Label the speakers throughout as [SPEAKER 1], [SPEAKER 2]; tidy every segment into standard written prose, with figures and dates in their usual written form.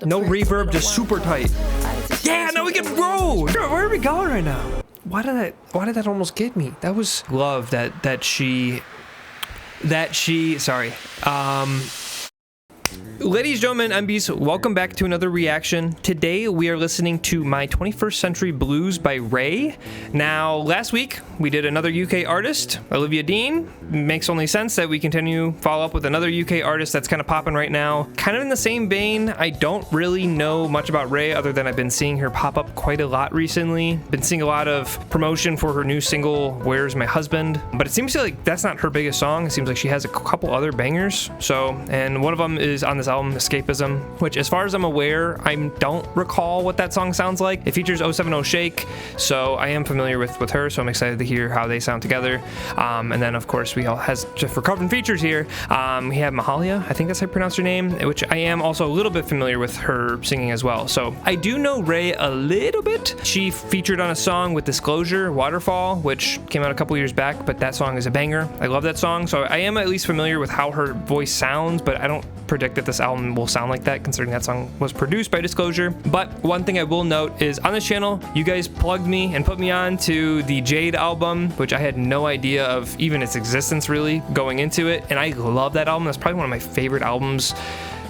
[SPEAKER 1] No reverb, just super tight. Yeah, now we can roll. Where are we going right now? Why did that almost get me? That was love that she sorry. Ladies, gentlemen, MBs, welcome back to another reaction. Today we are listening to My 21st Century Blues by RAYE. Now, last week we did another UK artist, Olivia Dean. Makes only sense that we follow up with another UK artist that's kind of popping right now. Kind of in the same vein, I don't really know much about RAYE other than I've been seeing her pop up quite a lot recently. Been seeing a lot of promotion for her new single, Where's My Husband? But it seems like that's not her biggest song. It seems like she has a couple other bangers. And one of them is on this album, Escapism, which as far as I'm aware, I don't recall what that song sounds like. It features 070 Shake, so I am familiar with her, so I'm excited to hear how they sound together. And then of course we all has, just for covering features here, we have Mahalia, I think that's how you pronounce her name, which I am also a little bit familiar with her singing as well. So I do know RAYE a little bit. She featured on a song with Disclosure, Waterfall, which came out a couple years back, but that song is a banger. I love that song, so I am at least familiar with how her voice sounds, but I don't predict that this album will sound like that considering that song was produced by Disclosure. But one thing I will note is on this channel, you guys plugged me and put me on to the Jade album, which I had no idea of even its existence really going into it, and I love that album. That's probably one of my favorite albums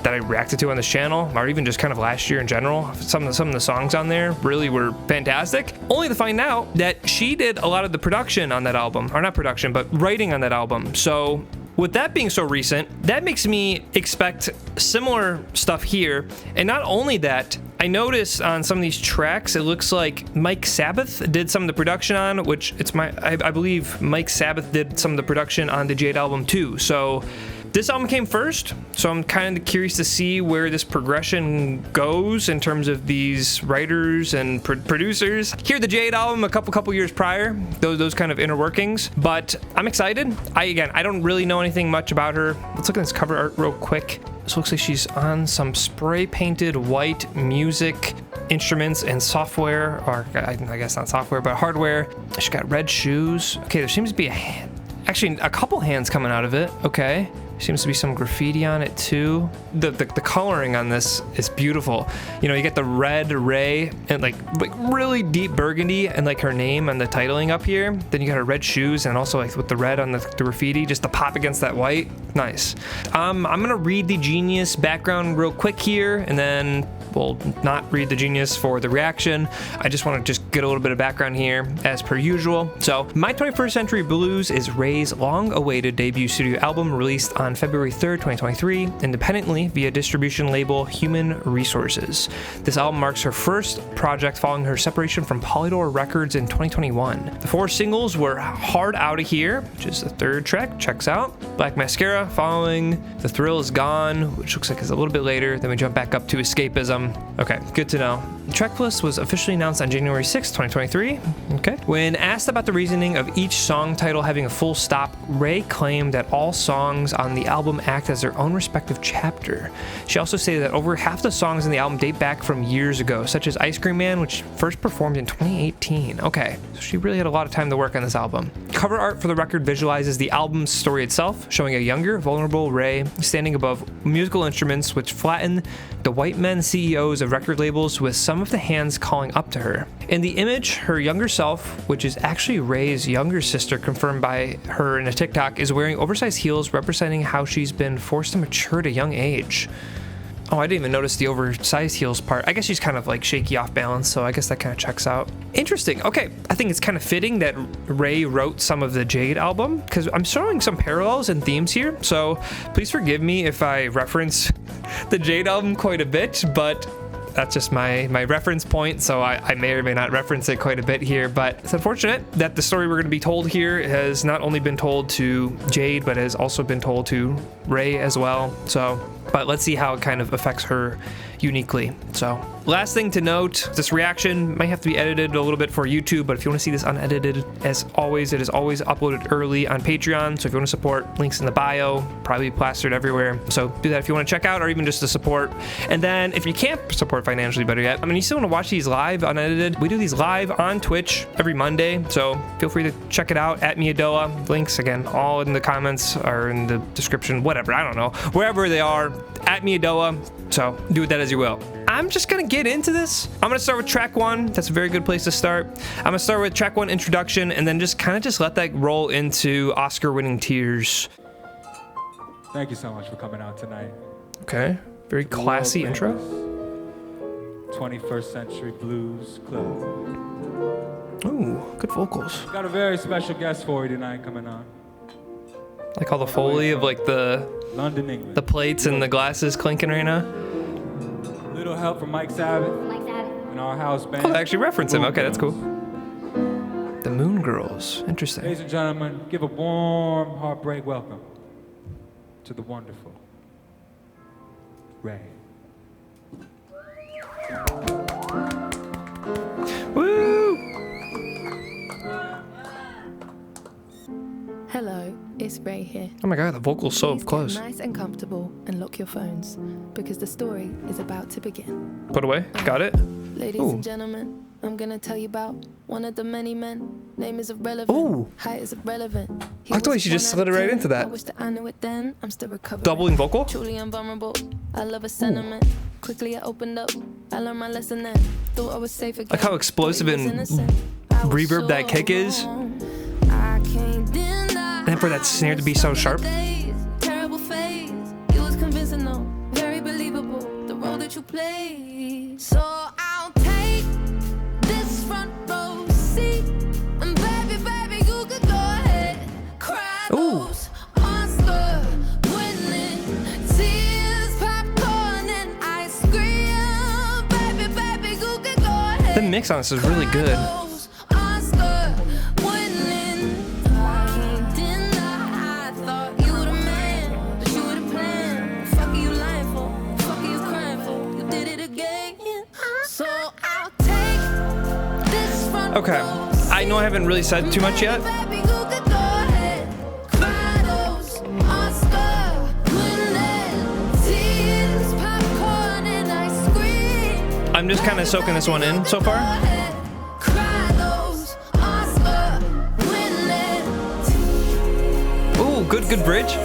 [SPEAKER 1] that I reacted to on this channel, or even just kind of last year in general. Some of the songs on there really were fantastic, only to find out that she did a lot of the production on that album, or not production, but writing on that album. So with that being so recent, that makes me expect similar stuff here. And not only that, I noticed on some of these tracks, it looks like Mike Sabbath did some of the production on, which I believe Mike Sabbath did some of the production on the Jade album too. So this album came first, so I'm kind of curious to see where this progression goes in terms of these writers and producers. Here, the Jade album a couple years prior, those kind of inner workings, but I'm excited. I don't really know anything much about her. Let's look at this cover art real quick. This looks like she's on some spray painted white music instruments and software, or I guess not software, but hardware. She's got red shoes. Okay, there seems to be actually a couple hands coming out of it. Okay. Seems to be some graffiti on it too. The coloring on this is beautiful. You know, you get the red RAYE and like really deep burgundy and like her name on the titling up here. Then you got her red shoes and also like with the red on the graffiti, just the pop against that white. Nice. I'm gonna read the Genius background real quick here, and then we'll not read the Genius for the reaction. I just want to just get a little bit of background here as per usual. So My 21st Century Blues is RAYE's long-awaited debut studio album released on February 3rd, 2023, independently via distribution label Human Resources. This album marks her first project following her separation from Polydor Records in 2021. The 4 singles were Hard Outta Here, which is the 3rd track, checks out. Black Mascara following, The Thrill Is Gone, which looks like it's a little bit later. Then we jump back up to Escapism. Okay, good to know. The track list was officially announced on January 6, 2023. Okay. When asked about the reasoning of each song title having a full stop, RAYE claimed that all songs on the album act as their own respective chapter. She also stated that over half the songs in the album date back from years ago, such as Ice Cream Man, which first performed in 2018. Okay, so she really had a lot of time to work on this album. Cover art for the record visualizes the album's story itself, showing a younger, vulnerable RAYE standing above musical instruments which flatten the white men CEOs of record labels with some of the hands calling up to her. In the image, her younger self, which is actually RAYE's younger sister confirmed by her in a TikTok, is wearing oversized heels representing how she's been forced to mature at a young age. Oh, I didn't even notice the oversized heels part. I guess she's kind of like shaky off balance, so I guess that kind of checks out. Interesting. Okay, I think it's kind of fitting that RAYE wrote some of the Jade album, because I'm showing some parallels and themes here, so please forgive me if I reference the Jade album quite a bit, but that's just my reference point, so I may or may not reference it quite a bit here, but it's unfortunate that the story we're going to be told here has not only been told to Jade, but has also been told to RAYE as well. So, but let's see how it kind of affects her uniquely. So last thing to note, this reaction might have to be edited a little bit for YouTube, but if you want to see this unedited, as always, it is always uploaded early on Patreon. So if you want to support, links in the bio, probably plastered everywhere. So do that if you want to check out, or even just to support. And then if you can't support financially, better yet, I mean, you still want to watch these live unedited. We do these live on Twitch every Monday. So feel free to check it out at Miadoa. Links again, all in the comments or in the description, whatever, I don't know, wherever they are, at Miadoa. So do with that as you will. I'm just gonna get into this. I'm gonna start with track 1. That's a very good place to start. I'm gonna start with track 1 introduction, and then just kind of just let that roll into Oscar-winning tears.
[SPEAKER 2] Thank you so much for coming out tonight.
[SPEAKER 1] Okay, very classy intro.
[SPEAKER 2] 21st Century Blues Club.
[SPEAKER 1] Ooh, good vocals.
[SPEAKER 2] Got a very special guest for you tonight coming on.
[SPEAKER 1] Like all the foley of like
[SPEAKER 2] London, England.
[SPEAKER 1] the plates and the glasses clinking right now.
[SPEAKER 2] Little help from Mike Sabbath and our house band.
[SPEAKER 1] Oh, they actually reference him. Okay, that's cool. The Moon Girls. Interesting.
[SPEAKER 2] Ladies and gentlemen, give a warm heartbreak welcome to the wonderful Ray.
[SPEAKER 1] Woo!
[SPEAKER 3] Hello, it's Ray here.
[SPEAKER 1] Oh my god, the vocals so
[SPEAKER 3] Please get
[SPEAKER 1] close.
[SPEAKER 3] nice and comfortable and lock your phones because the story is about to begin.
[SPEAKER 1] Put away. Got it.
[SPEAKER 3] Ladies
[SPEAKER 1] Ooh.
[SPEAKER 3] and gentlemen, I'm gonna tell you about one of the many men. Name is irrelevant.
[SPEAKER 1] Ooh.
[SPEAKER 3] Height is irrelevant. He
[SPEAKER 1] I thought
[SPEAKER 3] was
[SPEAKER 1] she just
[SPEAKER 3] 1 out
[SPEAKER 1] slid it
[SPEAKER 3] of
[SPEAKER 1] right
[SPEAKER 3] 10.
[SPEAKER 1] into that.
[SPEAKER 3] I wish that I knew it then. I'm still recovering.
[SPEAKER 1] Doubling vocal?
[SPEAKER 3] Truly invulnerable. I love a sentiment. Quickly I opened up. I learned my lesson then. Thought I was safe again.
[SPEAKER 1] Like how explosive
[SPEAKER 3] Thought it was
[SPEAKER 1] and
[SPEAKER 3] innocent. I was
[SPEAKER 1] reverb that kick is.
[SPEAKER 3] wrong. I can't deny.
[SPEAKER 1] And for that snare to be so sharp.
[SPEAKER 3] Terrible phase. It was convincing though. Very believable. The role that you played. So I'll take this front row seat. And baby, you could go ahead. Cry those Oscar winning tears, popcorn and ice cream. Baby, you could go ahead.
[SPEAKER 1] The mix on this is really good. Okay, I know I haven't really said too much yet. I'm just kind of soaking this one in so far. Ooh, good bridge.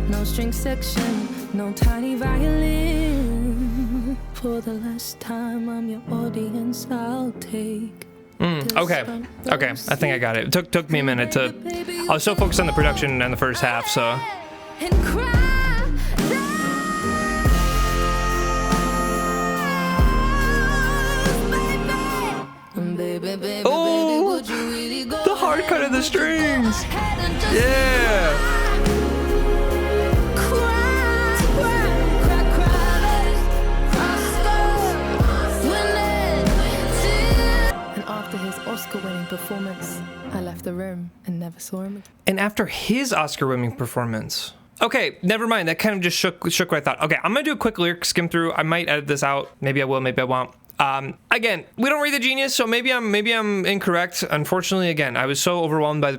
[SPEAKER 3] No string section, no tiny violin. For the last time, I'm your audience. I'll take.
[SPEAKER 1] Okay, I think I got it. It took me a minute to. I was so focused on the production in the first half, so.
[SPEAKER 3] And cry.
[SPEAKER 1] Oh, the hard cut of the strings. Yeah.
[SPEAKER 3] Oscar-winning performance, I left the room and never saw him again.
[SPEAKER 1] And after his Oscar-winning performance. Okay, never mind. That kind of just shook what I thought. Okay, I'm gonna do a quick lyric skim through. I might edit this out. Maybe I will. Maybe I won't. Again, we don't read the genius, so maybe I'm incorrect. Unfortunately, again, I was so overwhelmed by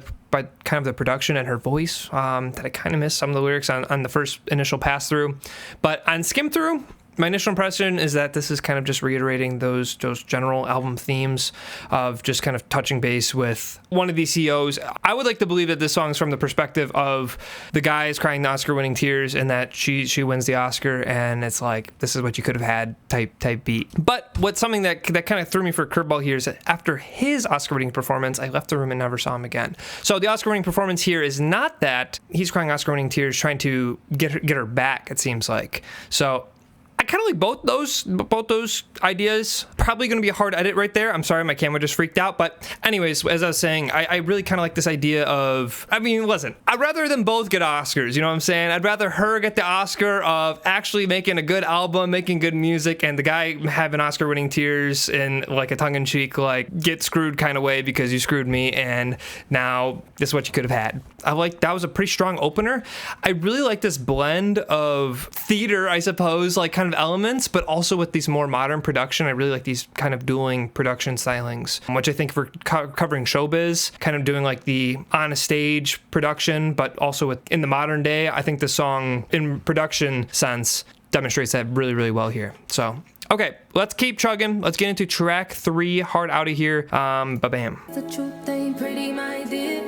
[SPEAKER 1] kind of the production and her voice that I kind of missed some of the lyrics on the first initial pass through. But on skim through, my initial impression is that this is kind of just reiterating those general album themes of just kind of touching base with one of these CEOs. I would like to believe that this song is from the perspective of the guy is crying the Oscar-winning tears and that she wins the Oscar and it's like, this is what you could have had type beat. But what's something that kind of threw me for a curveball here is that after his Oscar-winning performance, I left the room and never saw him again. So the Oscar-winning performance here is not that he's crying Oscar-winning tears trying to get her back, it seems like. So I kind of like both those ideas. Probably going to be a hard edit right there. I'm sorry, my camera just freaked out. But anyways, as I was saying, I really kind of like this idea of, I mean, listen, I'd rather them both get Oscars, you know what I'm saying? I'd rather her get the Oscar of actually making a good album, making good music, and the guy having Oscar-winning tears in like a tongue-in-cheek, like, get screwed kind of way because you screwed me, and now this is what you could have had. I like, that was a pretty strong opener. I really like this blend of theater, I suppose, like kind kind of elements, but also with these more modern production. I really like these kind of dueling production stylings, which I think for covering showbiz, kind of doing like the on a stage production, but also with in the modern day, I think the song in production sense demonstrates that really, really well here. So, okay, let's keep chugging. Let's get into track 3, Hard Outta Here. Ba-bam.
[SPEAKER 3] The truth ain't pretty, my dear.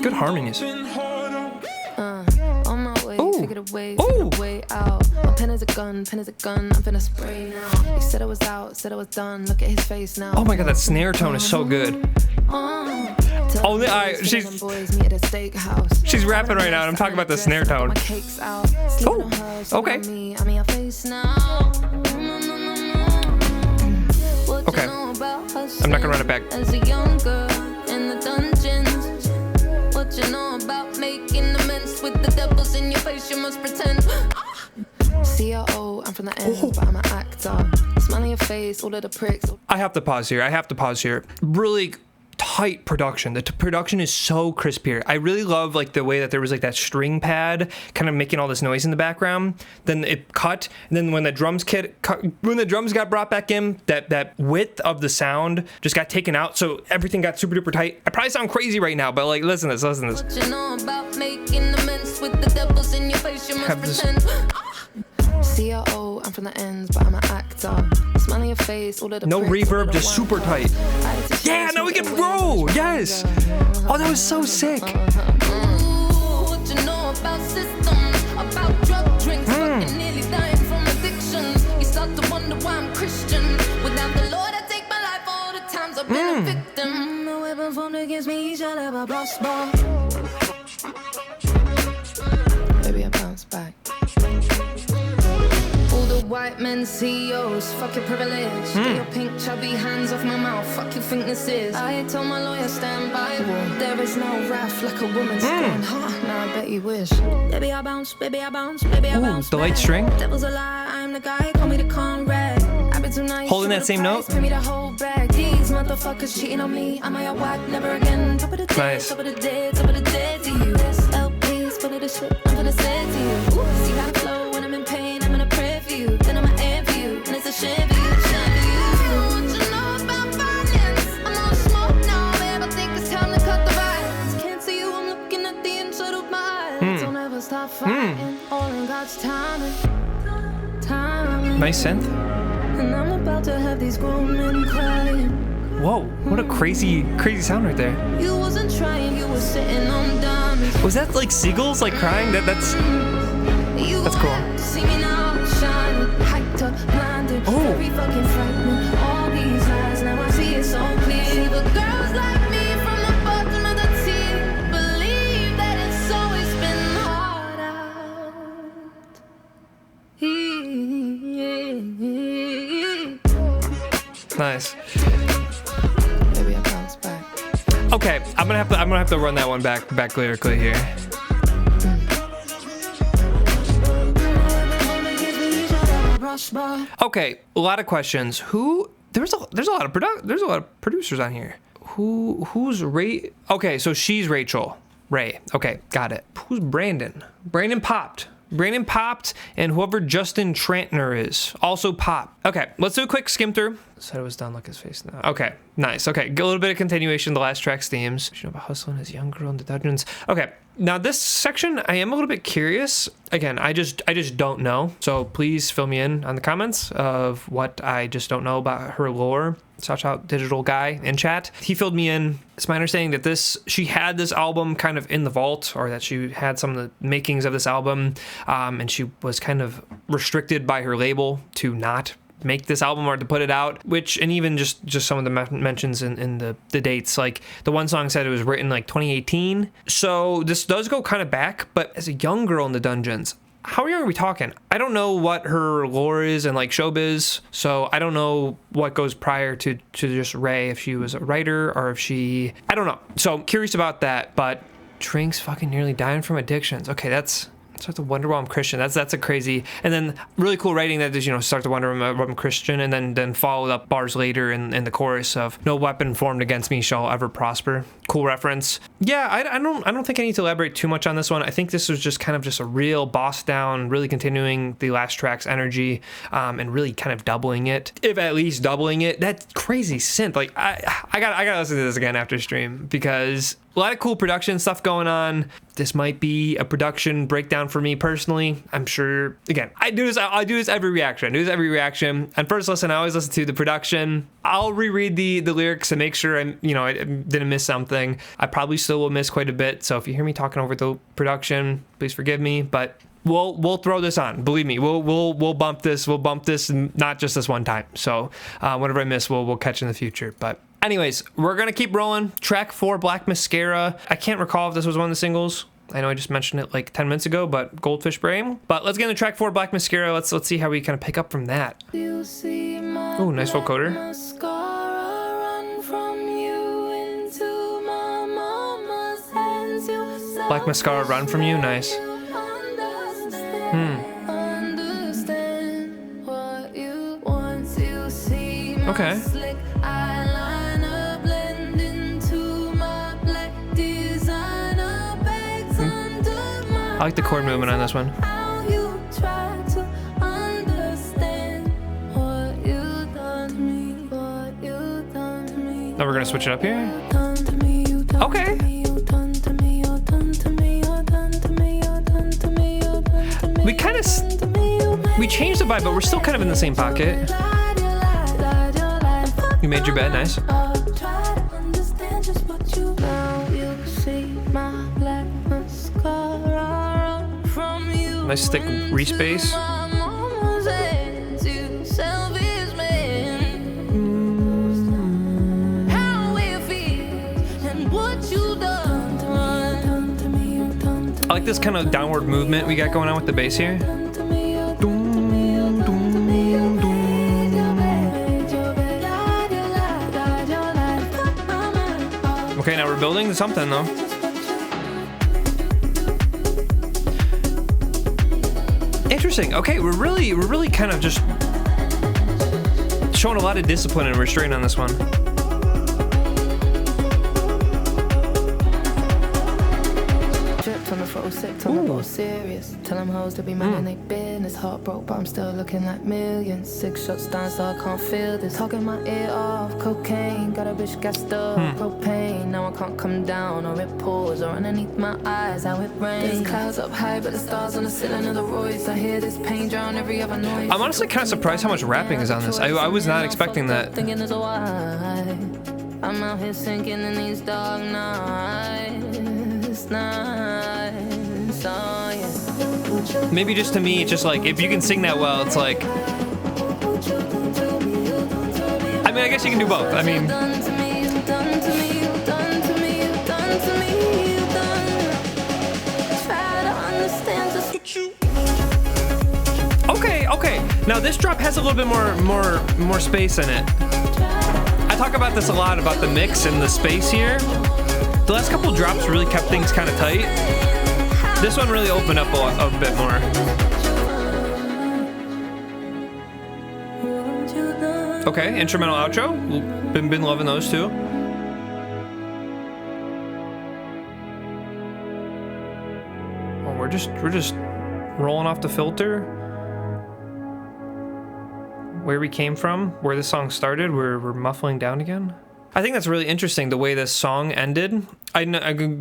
[SPEAKER 1] Good harmonies.
[SPEAKER 3] On my way, figured a way, figured a way out. My pen is a gun, I'm finna spray now. He said I was out, said I was done. Look at his face now.
[SPEAKER 1] Oh my god, that snare tone is so good. She's rapping right now, and I'm talking about the snare tone. Oh, okay. Okay. I'm not gonna run it back.
[SPEAKER 3] As a young girl in the dungeons, what you know about making amends with the devils in your face? You must pretend. CRO, I'm from the end, but I'm an actor. Smile on your face, all of the pricks.
[SPEAKER 1] I have to pause here. Really tight production. The production is so crisp here. I really love like the way that there was like that string pad kind of making all this noise in the background. Then it cut, and then when the drums got brought back in, that width of the sound just got taken out, so everything got super duper tight. I probably sound crazy right now, but like listen to this.
[SPEAKER 3] What you know about making amends with the devils in your face? You must pretend. CRO, I'm from the ends, but I'm an actor. Smile on your face, all of the
[SPEAKER 1] no
[SPEAKER 3] pricks,
[SPEAKER 1] reverb, just super tight. Yeah, now we can roll. Yes. Oh, that was so sick.
[SPEAKER 3] What you know about systems, about drug drinks, fucking nearly dying from addiction. You start to wonder why I'm Christian. Without the Lord, I take my life all the times I've been a victim. No weapon formed against me shall ever prosper. Baby, I bounce back. White men CEOs, fuck your privilege. Get your pink chubby hands off my mouth. Fuck you think this is? I told my lawyer stand by. There is no wrath like a woman's scorn. Now I bet you wish. Baby I bounce, baby I bounce, baby I bounce.
[SPEAKER 1] The light string.
[SPEAKER 3] Devil's a lie, I'm the guy. Call me the Conrad. I've been too nice.
[SPEAKER 1] Holding that same note.
[SPEAKER 3] Pay me the whole bag. These motherfuckers cheating on me. Am I a whack? Never again. Top of the dead, top of the dead, top of the dead to you. SLP's full of the shit I'm gonna say to you. See how I flow when I'm in pain. I'm gonna pray for you. Then I'm a shame for you, What you know about violence? I'm on smoke now, babe. I think it's time to cut the violence. Can't see you, I'm looking at the inside of my eyes. Don't ever stop fighting. All in God's timing.
[SPEAKER 1] Nice synth.
[SPEAKER 3] And I'm about to have these grown men crying.
[SPEAKER 1] Whoa, what a crazy sound right there.
[SPEAKER 3] You wasn't trying, you were sitting on diamonds.
[SPEAKER 1] Was that like seagulls like crying? That's cool.
[SPEAKER 3] See me now, shining, hyped up, blinded, very fucking frightening. All these lies, now I see it so clear. But girls like me from the bottom of the sea believe that it's always been hard out.
[SPEAKER 1] Nice.
[SPEAKER 3] Maybe I bounce back.
[SPEAKER 1] Okay, I'm gonna have to run that one back lyrically here. Okay, a lot of questions. There's a lot of producers on here. Who's Ray? Okay, so she's Rachel. Ray. Okay, got it. Who's Brandon? Brandon popped, and whoever Justin Trantner is also popped. Okay, let's do a quick skim through. Said it was done. Look at his face now. Okay, nice. Okay, a little bit of continuation of the last track's themes. You know about hustling as a young girl in the dungeons. Okay, now this section I am a little bit curious. Again, I just don't know. So please fill me in on the comments of what I just don't know about her lore. Shout out Digital Guy in chat. He filled me in. It's my understanding that she had this album kind of in the vault, or that she had some of the makings of this album, and she was kind of restricted by her label to not make this album or to put it out, and even just some of the mentions in the dates, like the one song said it was written like 2018, so this does go kind of back. But as a young girl in the dungeons, how young are we talking? I don't know what her lore is and like showbiz, so I don't know what goes prior to just Ray, if she was a writer or if I don't know. So I'm curious about that. But drinks, fucking nearly dying from addictions. Okay, that's Start to wonder why I'm Christian. That's a crazy. And then really cool writing that is, start to wonder why I'm Christian, and then followed up bars later in the chorus of "No weapon formed against me shall ever prosper." Cool reference. Yeah, I don't think I need to elaborate too much on this one. I think this was just kind of just a real boss down, really continuing the last track's energy, and really kind of doubling it, if at least doubling it. That's crazy synth. Like I gotta listen to this again after stream, because a lot of cool production stuff going on. This might be a production breakdown for me personally. I'm sure, again, I do this every reaction. And first listen, I always listen to the production. I'll reread the lyrics and make sure I didn't miss something. I probably still will miss quite a bit. So if you hear me talking over the production, please forgive me, but we'll throw this on. Believe me, we'll bump this. We'll bump this, not just this one time. So whatever I miss, we'll catch in the future. But anyways, we're going to keep rolling. Track 4, Black Mascara. I can't recall if this was one of the singles. I know I just mentioned it like 10 minutes ago, but Goldfish Brain. But let's get into track 4, Black Mascara. Let's see how we kind of pick up from that. Oh, nice vocoder. Black Mascara, run from you. Nice. Okay. I like the chord movement on this one. Now we're gonna switch it up here. Okay. We changed the vibe, but we're still kind of in the same pocket. You made your bed, nice. Nice thick re-space. I like this kind of downward movement we got going on with the bass here. Okay, now we're building something though. Interesting. Okay, we're really kind of just showing a lot of discipline and restraint on this one. Serious. Tell them hoes to be minding they business. Heart broke, but I'm still looking like millions. 6 shots down, so I can't feel this. Talking my ear off, cocaine. Got a bitch gassed up, propane. Now I can't come down, or it pours, or underneath my eyes, how it rains. There's clouds up high, but the stars on the ceiling of the Royce. I hear this pain drown every other noise. I'm honestly kind of surprised how much rapping is on this. I was not expecting that. Thinking there's a why. I'm out here sinking in these dark nights. Maybe just to me, it's just like, if you can sing that well, it's like, I mean, I guess you can do both. I mean, okay. Now this drop has a little bit more space in it. I talk about this a lot, about the mix and the space here. The last couple drops really kept things kind of tight. This one really opened up a bit more. Okay, instrumental outro. Been loving those too. Oh, we're just rolling off the filter. Where we came from, where the song started, we're muffling down again. I think that's really interesting, the way this song ended. I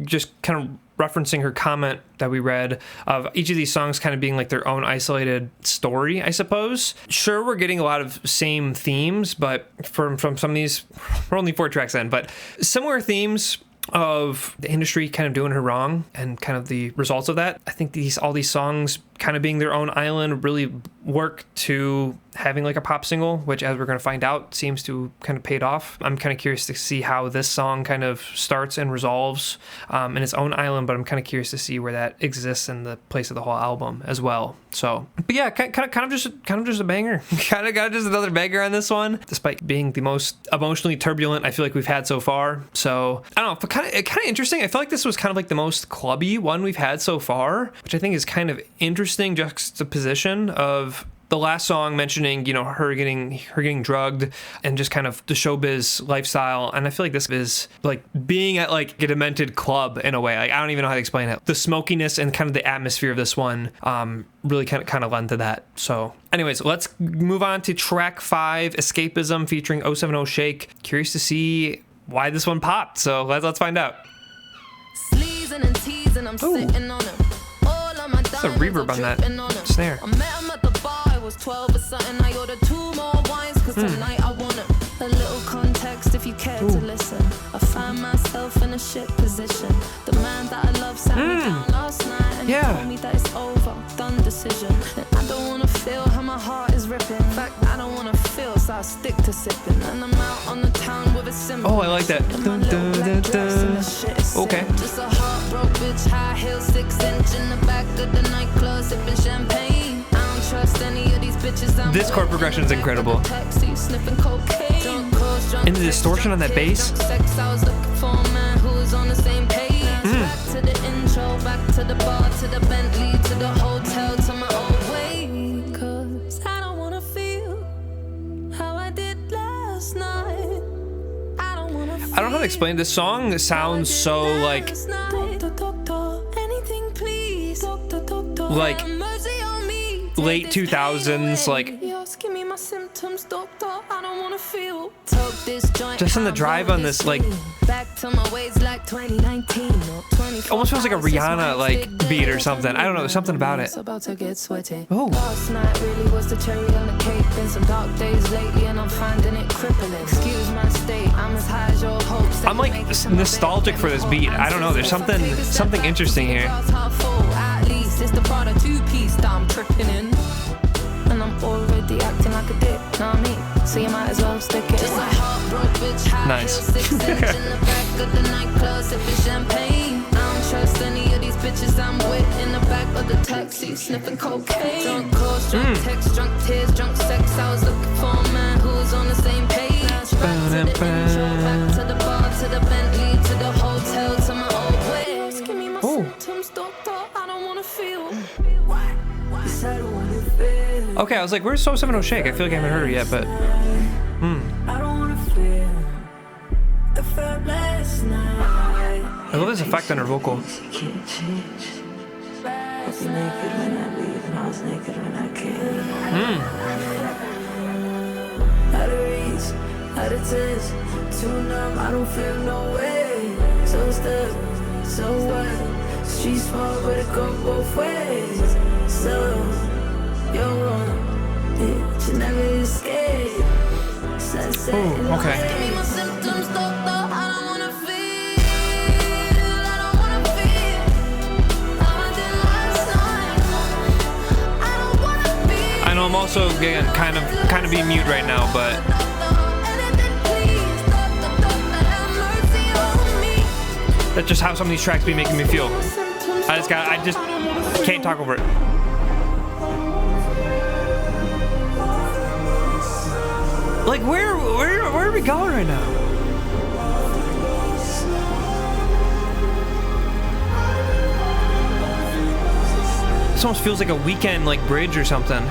[SPEAKER 1] just kind of referencing her comment that we read of each of these songs kind of being like their own isolated story, I suppose. Sure, we're getting a lot of same themes, but from some of these, we're only 4 tracks in, but similar themes of the industry kind of doing her wrong and kind of the results of that. I think all these songs kind of being their own island really work to having like a pop single, which, as we're going to find out, seems to kind of paid off. I'm kind of curious to see how this song kind of starts and resolves in its own island, but I'm kind of curious to see where that exists in the place of the whole album as well. So, but yeah, kind of just a banger. kind of just another banger on this one, despite being the most emotionally turbulent I feel like we've had so far. So I don't know, but kind of interesting. I feel like this was kind of like the most clubby one we've had so far, which I think is kind of interesting juxtaposition of the last song mentioning, you know, her getting drugged and just kind of the showbiz lifestyle. And I feel like this is like being at like a demented club in a way. Like, I don't even know how to explain it. The smokiness and kind of the atmosphere of this one really kind of lend to that. So anyways, let's move on to track 5, Escapism, featuring 070 Shake. Curious to see why this one popped. So let's find out.
[SPEAKER 3] Sleezing and teasing, I'm sitting on him. All of my
[SPEAKER 1] It's a reverb on that snare.
[SPEAKER 3] I met him at the bar, I was 12 or something. I ordered 2 more wines, cause tonight I want him. A little context if you care to listen. I find myself in a shit position. The man that I love sat me down last night and he told me that it's over, done decision. And I don't wanna feel how my heart is ripping. In fact, I don't wanna feel, so I stick to sipping. And I'm out on the town with a simmer.
[SPEAKER 1] Oh, I like that.
[SPEAKER 3] Dun, dun, dun, dun.
[SPEAKER 1] Okay.
[SPEAKER 3] Just a heartbroken bitch, high heel, 6-inch in the back of the nightclub, sipping champagne. I don't trust any of these bitches.
[SPEAKER 1] This chord progression is incredible.
[SPEAKER 3] Taxi, sniffing cocaine.
[SPEAKER 1] And the distortion on that bass.
[SPEAKER 3] I was looking for a man who was on the same page. Back to the intro, back to the bar, to the Bentley, to the hotel, to my old way. Cause I don't wanna feel how I did last night. I don't wanna feel.
[SPEAKER 1] I don't know how to explain this song. It sounds so like
[SPEAKER 3] Anything, please.
[SPEAKER 1] like late 2000s, like just in the drive on this, like almost feels like a Rihanna like beat or something. I don't know, there's something about it. Oh,
[SPEAKER 3] last night really was the cherry on the cake. Been some dark days lately and I'm finding it crippling. Excuse my state, I'm as high as your hopes.
[SPEAKER 1] I'm like nostalgic for this beat. I don't know, there's something interesting here.
[SPEAKER 3] At least it's the Prada 2-piece that I'm tripping in. And I'm already acting like a dick, know what I mean? So you might as well stick it. Just a heartbroken bitch, high
[SPEAKER 1] Nice.
[SPEAKER 3] heel, 6-inch in the back of the nightclub, sipping champagne. I don't trust any of these bitches I'm with in the back of the taxi, sniffing cocaine. Drunk calls, drunk texts, drunk tears, drunk sex. I was looking for a man who was on the same page. Back to the intro, back to the bar, to the Bentley, to the hotel, to my old ways. Give me my symptoms, doctor. I don't wanna feel.
[SPEAKER 1] Okay, I was like, where's 070 Shake? I feel like I haven't heard her yet, but I love this effect on her vocal.
[SPEAKER 4] Out of 10, too numb, I don't feel no way. So stuck, so what? Street smart, but it go both ways. So, you're wrong, you never escape.
[SPEAKER 1] Oh, okay.
[SPEAKER 3] Give me my symptoms, doctor. I don't wanna feel. I don't wanna feel how I did last night. I don't wanna feel.
[SPEAKER 1] I know I'm also again kind of being mute right now, but that's just how some of these tracks be making me feel. I just can't talk over it. Like where are we going right now? This almost feels like a Weekend like bridge or something.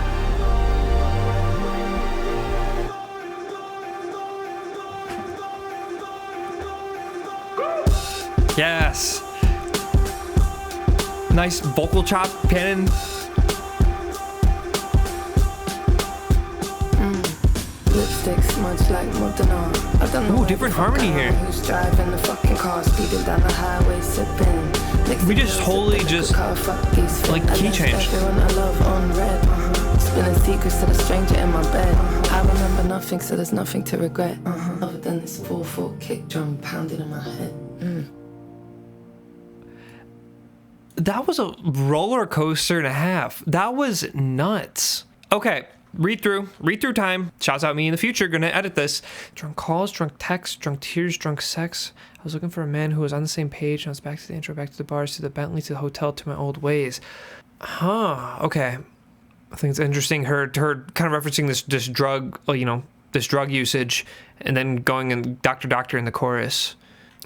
[SPEAKER 1] Yes. Nice vocal chop, piano.
[SPEAKER 4] Lipsticks, much like Madonna. I don't know.
[SPEAKER 1] Ooh, different harmony here.
[SPEAKER 4] Who's driving the fucking car, speeding down the highway, sipping.
[SPEAKER 1] We just wholly just like key changed.
[SPEAKER 4] I love on red. Spilling secrets to the stranger in my bed. I remember nothing, so there's nothing to regret. Other than this 4/4 kick drum pounding in my head.
[SPEAKER 1] That was a roller coaster and a half. That was nuts. Okay, read through time. Shouts out me in the future, gonna edit this. Drunk calls, drunk texts, drunk tears, drunk sex. I was looking for a man who was on the same page. I was back to the intro, back to the bars, to the Bentley, to the hotel, to my old ways. Huh, okay. I think it's interesting, her kind of referencing this drug, this drug usage, and then going and doctor in the chorus.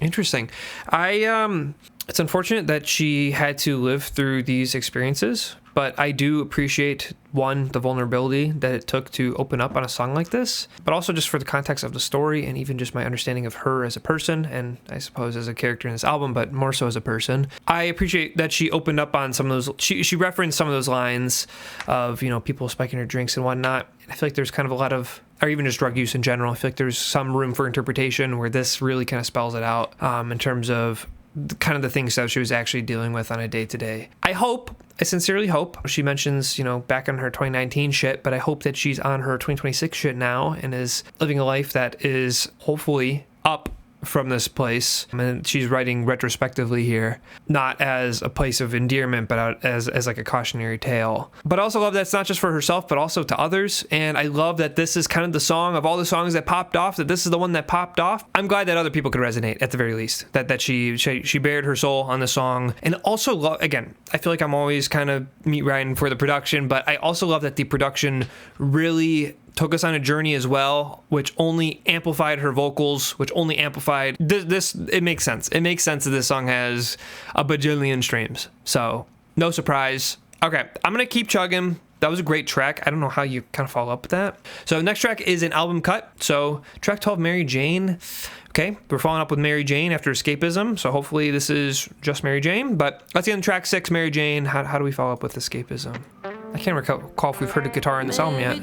[SPEAKER 1] Interesting. It's unfortunate that she had to live through these experiences, but I do appreciate, one, the vulnerability that it took to open up on a song like this, but also just for the context of the story and even just my understanding of her as a person, and I suppose as a character in this album, but more so as a person. I appreciate that she opened up on some of those, she referenced some of those lines of, people spiking their drinks and whatnot. I feel like there's kind of a lot of, or even just drug use in general, I feel like there's some room for interpretation where this really kind of spells it out in terms of kind of the things that she was actually dealing with on a day-to-day. I sincerely hope, she mentions, back on her 2019 shit, but I hope that she's on her 2026 shit now and is living a life that is hopefully up from this place. And she's writing retrospectively here, not as a place of endearment, but as like a cautionary tale. But I also love that it's not just for herself, but also to others. And I love that this is kind of the song of all the songs that popped off, that this is the one that popped off. I'm glad that other people could resonate at the very least, that she bared her soul on the song. And also, again, I feel like I'm always kind of meat riding for the production, but I also love that the production really took us on a journey as well, which only amplified her vocals, which only amplified this. It makes sense. It makes sense that this song has a bajillion streams. So no surprise. Okay, I'm going to keep chugging. That was a great track. I don't know how you kind of follow up with that. So next track is an album cut. So track 12, Mary Jane. Okay, we're following up with Mary Jane after Escapism. So hopefully this is just Mary Jane. But let's get on track 6, Mary Jane. How do we follow up with Escapism? I can't recall if we've heard a guitar in this album yet.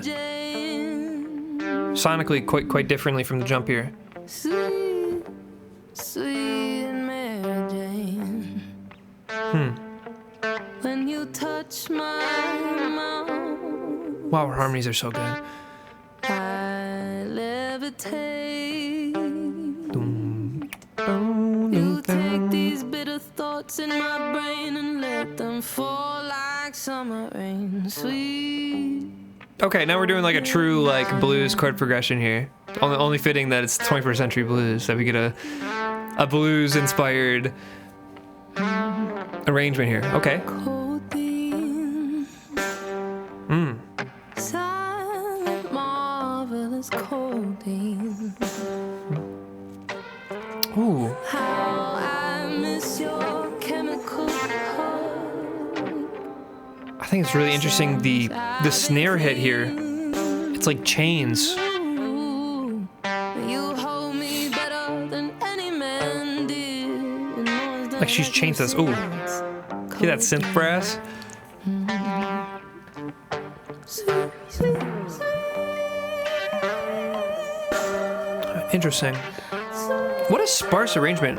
[SPEAKER 1] Sonically quite differently from the jump here.
[SPEAKER 4] Sweet, sweet Mary Jane. When you touch my mouth,
[SPEAKER 1] Wow, her harmonies are so good.
[SPEAKER 4] I levitate. You take these bitter thoughts in my brain and let them fall like summer rain. Sweet.
[SPEAKER 1] Okay, now we're doing like a true like blues chord progression here. Only fitting that it's 21st century blues, that we get a blues inspired arrangement here. Okay.
[SPEAKER 4] Silent, marvelous codeine.
[SPEAKER 1] Ooh.
[SPEAKER 4] How I miss your chemical hug.
[SPEAKER 1] I think it's really interesting the snare hit here. It's like chains.
[SPEAKER 4] You hold me better than any man did.
[SPEAKER 1] Like she's chained to this. Ooh. Hear that synth brass? Interesting. What a sparse arrangement.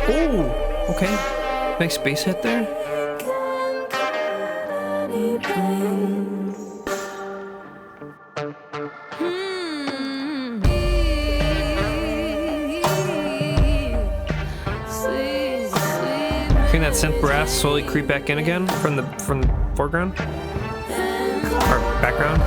[SPEAKER 1] Ooh, okay. Nice bass hit there. Hearing that synth brass slowly creep back in again from the foreground or background.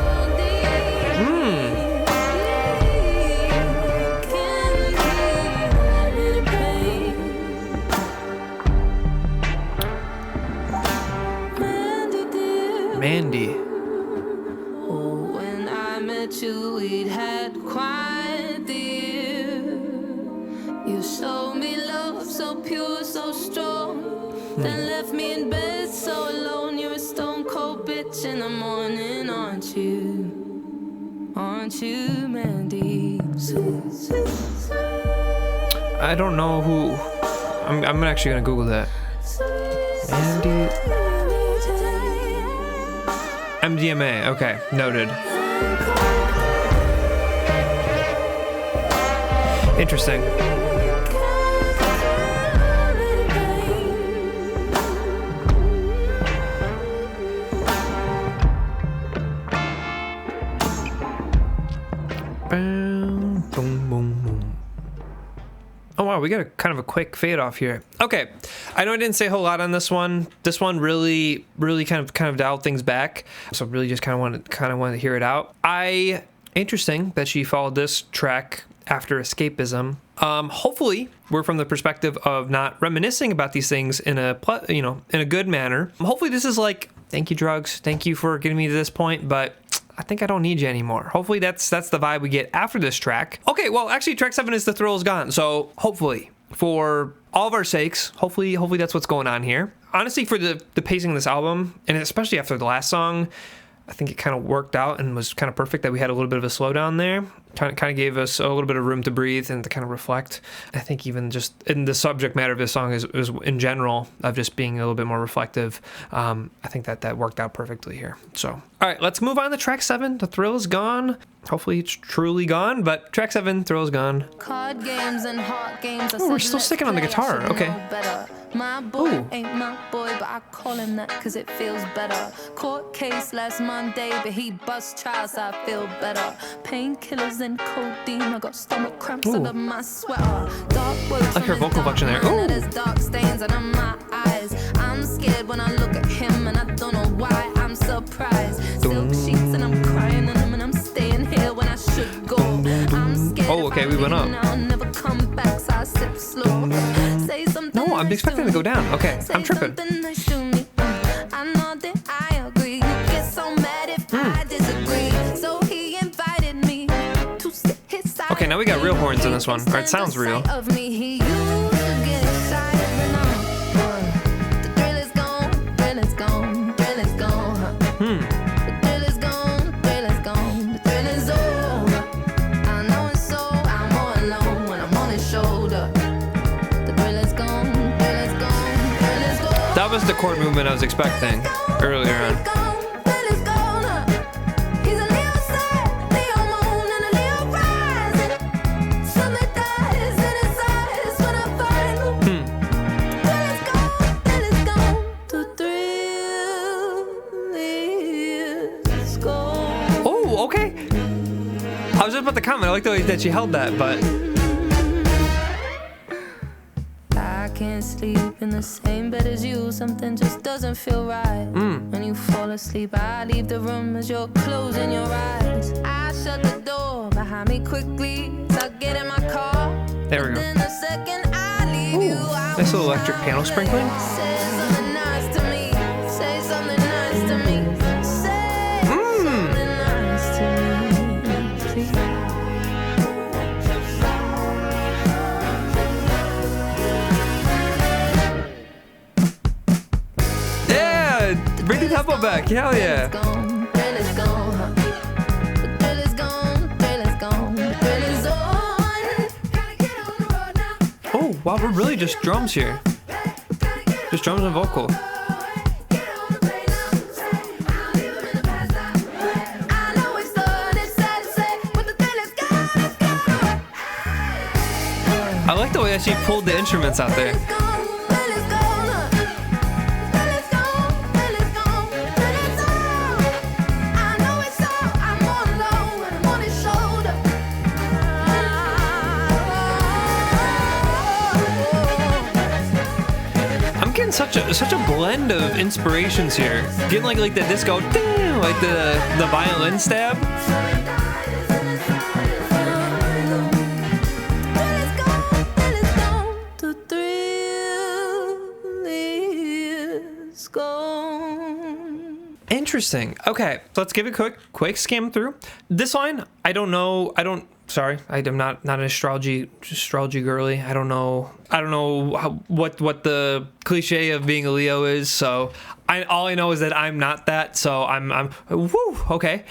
[SPEAKER 1] Mandy.
[SPEAKER 4] When I met you, we'd had quite the year. You showed me love so pure, so strong. Then left me in bed so alone. You're a stone cold bitch in the morning, aren't you? Aren't you, Mandy?
[SPEAKER 1] I don't know who. I'm actually gonna Google that. Mandy. MDMA. Okay, noted. Interesting. Boom, boom, boom. wow, we got a kind of a quick fade off here. Okay, I know I didn't say a whole lot on this one. This one really kind of dialed things back. So really just kind of wanted to hear it out. Interesting that she followed this track after Escapism. Hopefully we're from the perspective of not reminiscing about these things in a good manner. Hopefully this is like, thank you drugs, thank you for getting me to this point, but I think I don't need you anymore. Hopefully that's the vibe we get after this track. Okay, well actually track 7 is The Thrill Is Gone. So hopefully for all of our sakes, hopefully that's what's going on here. Honestly, for the pacing of this album, and especially after the last song, I think it kind of worked out and was kind of perfect that we had a little bit of a slowdown there. Kind of gave us a little bit of room to breathe and to kind of reflect. I think even just in the subject matter of this song is in general of just being a little bit more reflective. I think that worked out perfectly here. So, all right, let's move on to track 7. The Thrill Is Gone. Hopefully it's truly gone, but track 7, Thrill Is Gone.
[SPEAKER 3] Card games and heart games.
[SPEAKER 1] Oh, we're still sticking on the guitar. Okay.
[SPEAKER 3] My boy
[SPEAKER 1] Ooh.
[SPEAKER 3] ain't my boy, but I call him that cause it feels better. Court case last Monday, but he bust trials, so I feel better. Painkillers and codeine, I got stomach cramps
[SPEAKER 1] Ooh.
[SPEAKER 3] under my sweater. Dark words
[SPEAKER 1] Like her vocal function there. Ooh.
[SPEAKER 3] There's dark stains under my eyes. I'm scared when I look at him, and I don't know why. I'm surprised. Silk sheets and I'm crying in them, and I'm staying here when I should go. I'm scared.
[SPEAKER 1] Oh, okay, we went up.
[SPEAKER 3] I'll never come back, so I sip slow. Say something.
[SPEAKER 1] No, I'm expecting to go down. Okay, I'm tripping.
[SPEAKER 3] I know that I agree. You get so mad if I disagree. So he invited me to sit his side.
[SPEAKER 1] Okay, now we got real horns in this one. Or it sounds real.
[SPEAKER 3] Of me, he used to get shy, but now the thrill is gone, thrill is gone, thrill is gone. The thrill is gone, thrill is gone, the thrill is over. I know it's so, I'm all alone when I'm on his shoulder. The thrill is gone, thrill is gone, thrill is gone.
[SPEAKER 1] That was the chord movement I was expecting earlier on. Oh, okay. I was just about to comment. I like the way that she held that, but
[SPEAKER 3] I can't sleep in the same bed as you. Something just doesn't feel right. When you fall asleep, I leave the room as you're closing your eyes. I shut the door behind me quickly. So I get in my car.
[SPEAKER 1] there we go.
[SPEAKER 3] Then the second I leave
[SPEAKER 1] Ooh,
[SPEAKER 3] you, I
[SPEAKER 1] nice little
[SPEAKER 3] will
[SPEAKER 1] electric
[SPEAKER 3] know
[SPEAKER 1] piano
[SPEAKER 3] that
[SPEAKER 1] sprinkling.
[SPEAKER 3] you say something nice to me. Say something nice to me. Say something nice to me, please.
[SPEAKER 1] Yeah, bring the tempo back. Hell yeah. Oh, wow, we're really just drums here. Just drums and vocal. I like the way that she pulled the instruments out there. Such a blend of inspirations here. Getting like the disco, ding, like the violin stab. Interesting. Okay, so let's give it a quick skim through. This line, I don't know. Sorry, I'm not an astrology girly. I don't know what the cliche of being a Leo is. So all I know is that I'm not that. So I'm woo, okay.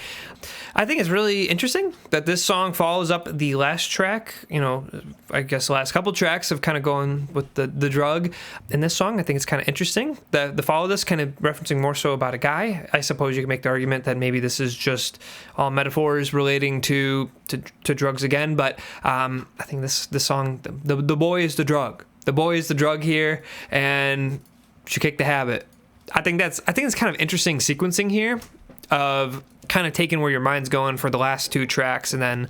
[SPEAKER 1] I think it's really interesting that this song follows up the last track. You know, I guess the last couple tracks of kind of going with the drug. In this song, I think it's kind of interesting. The follow this kind of referencing more so about a guy. I suppose you can make the argument that maybe this is just all metaphors relating to drugs again. But I think this song, the boy is the drug. The boy is the drug here, and she kicked the habit. I think it's kind of interesting sequencing here of kind of taking where your mind's going for the last two tracks and then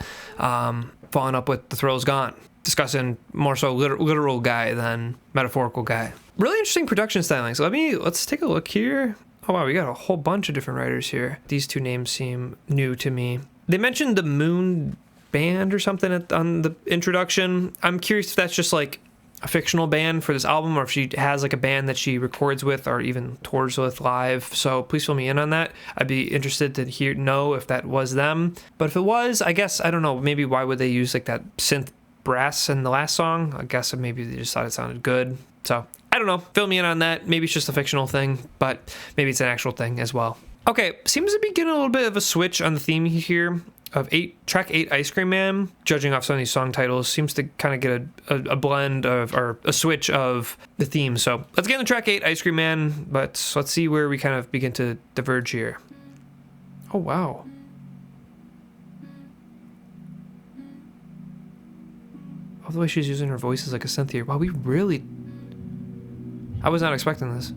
[SPEAKER 1] following up with The Thrill Is Gone. discussing more so literal guy than metaphorical guy. Really interesting production styling. So let's take a look here. Oh wow, we got a whole bunch of different writers here. These two names seem new to me. They mentioned the Moon Band or something on the introduction. I'm curious if that's just like a fictional band for this album, or if she has like a band that she records with or even tours with live. So please fill me in on that. I'd be interested to know if that was them. But if it was, I guess, I don't know, maybe why would they use like that synth brass in the last song? I guess maybe they just thought it sounded good. So I don't know, fill me in on that. Maybe it's just a fictional thing, but maybe it's an actual thing as well. Okay, seems to be getting a little bit of a switch on the theme here of track 8 Ice Cream Man. Judging off some of these song titles, seems to kind of get a blend of, or a switch of the theme. So let's get into track 8 Ice Cream Man, but let's see where we kind of begin to diverge here. Oh wow. Oh, the way she's using her voice is like a synth here. Wow, I was not expecting this.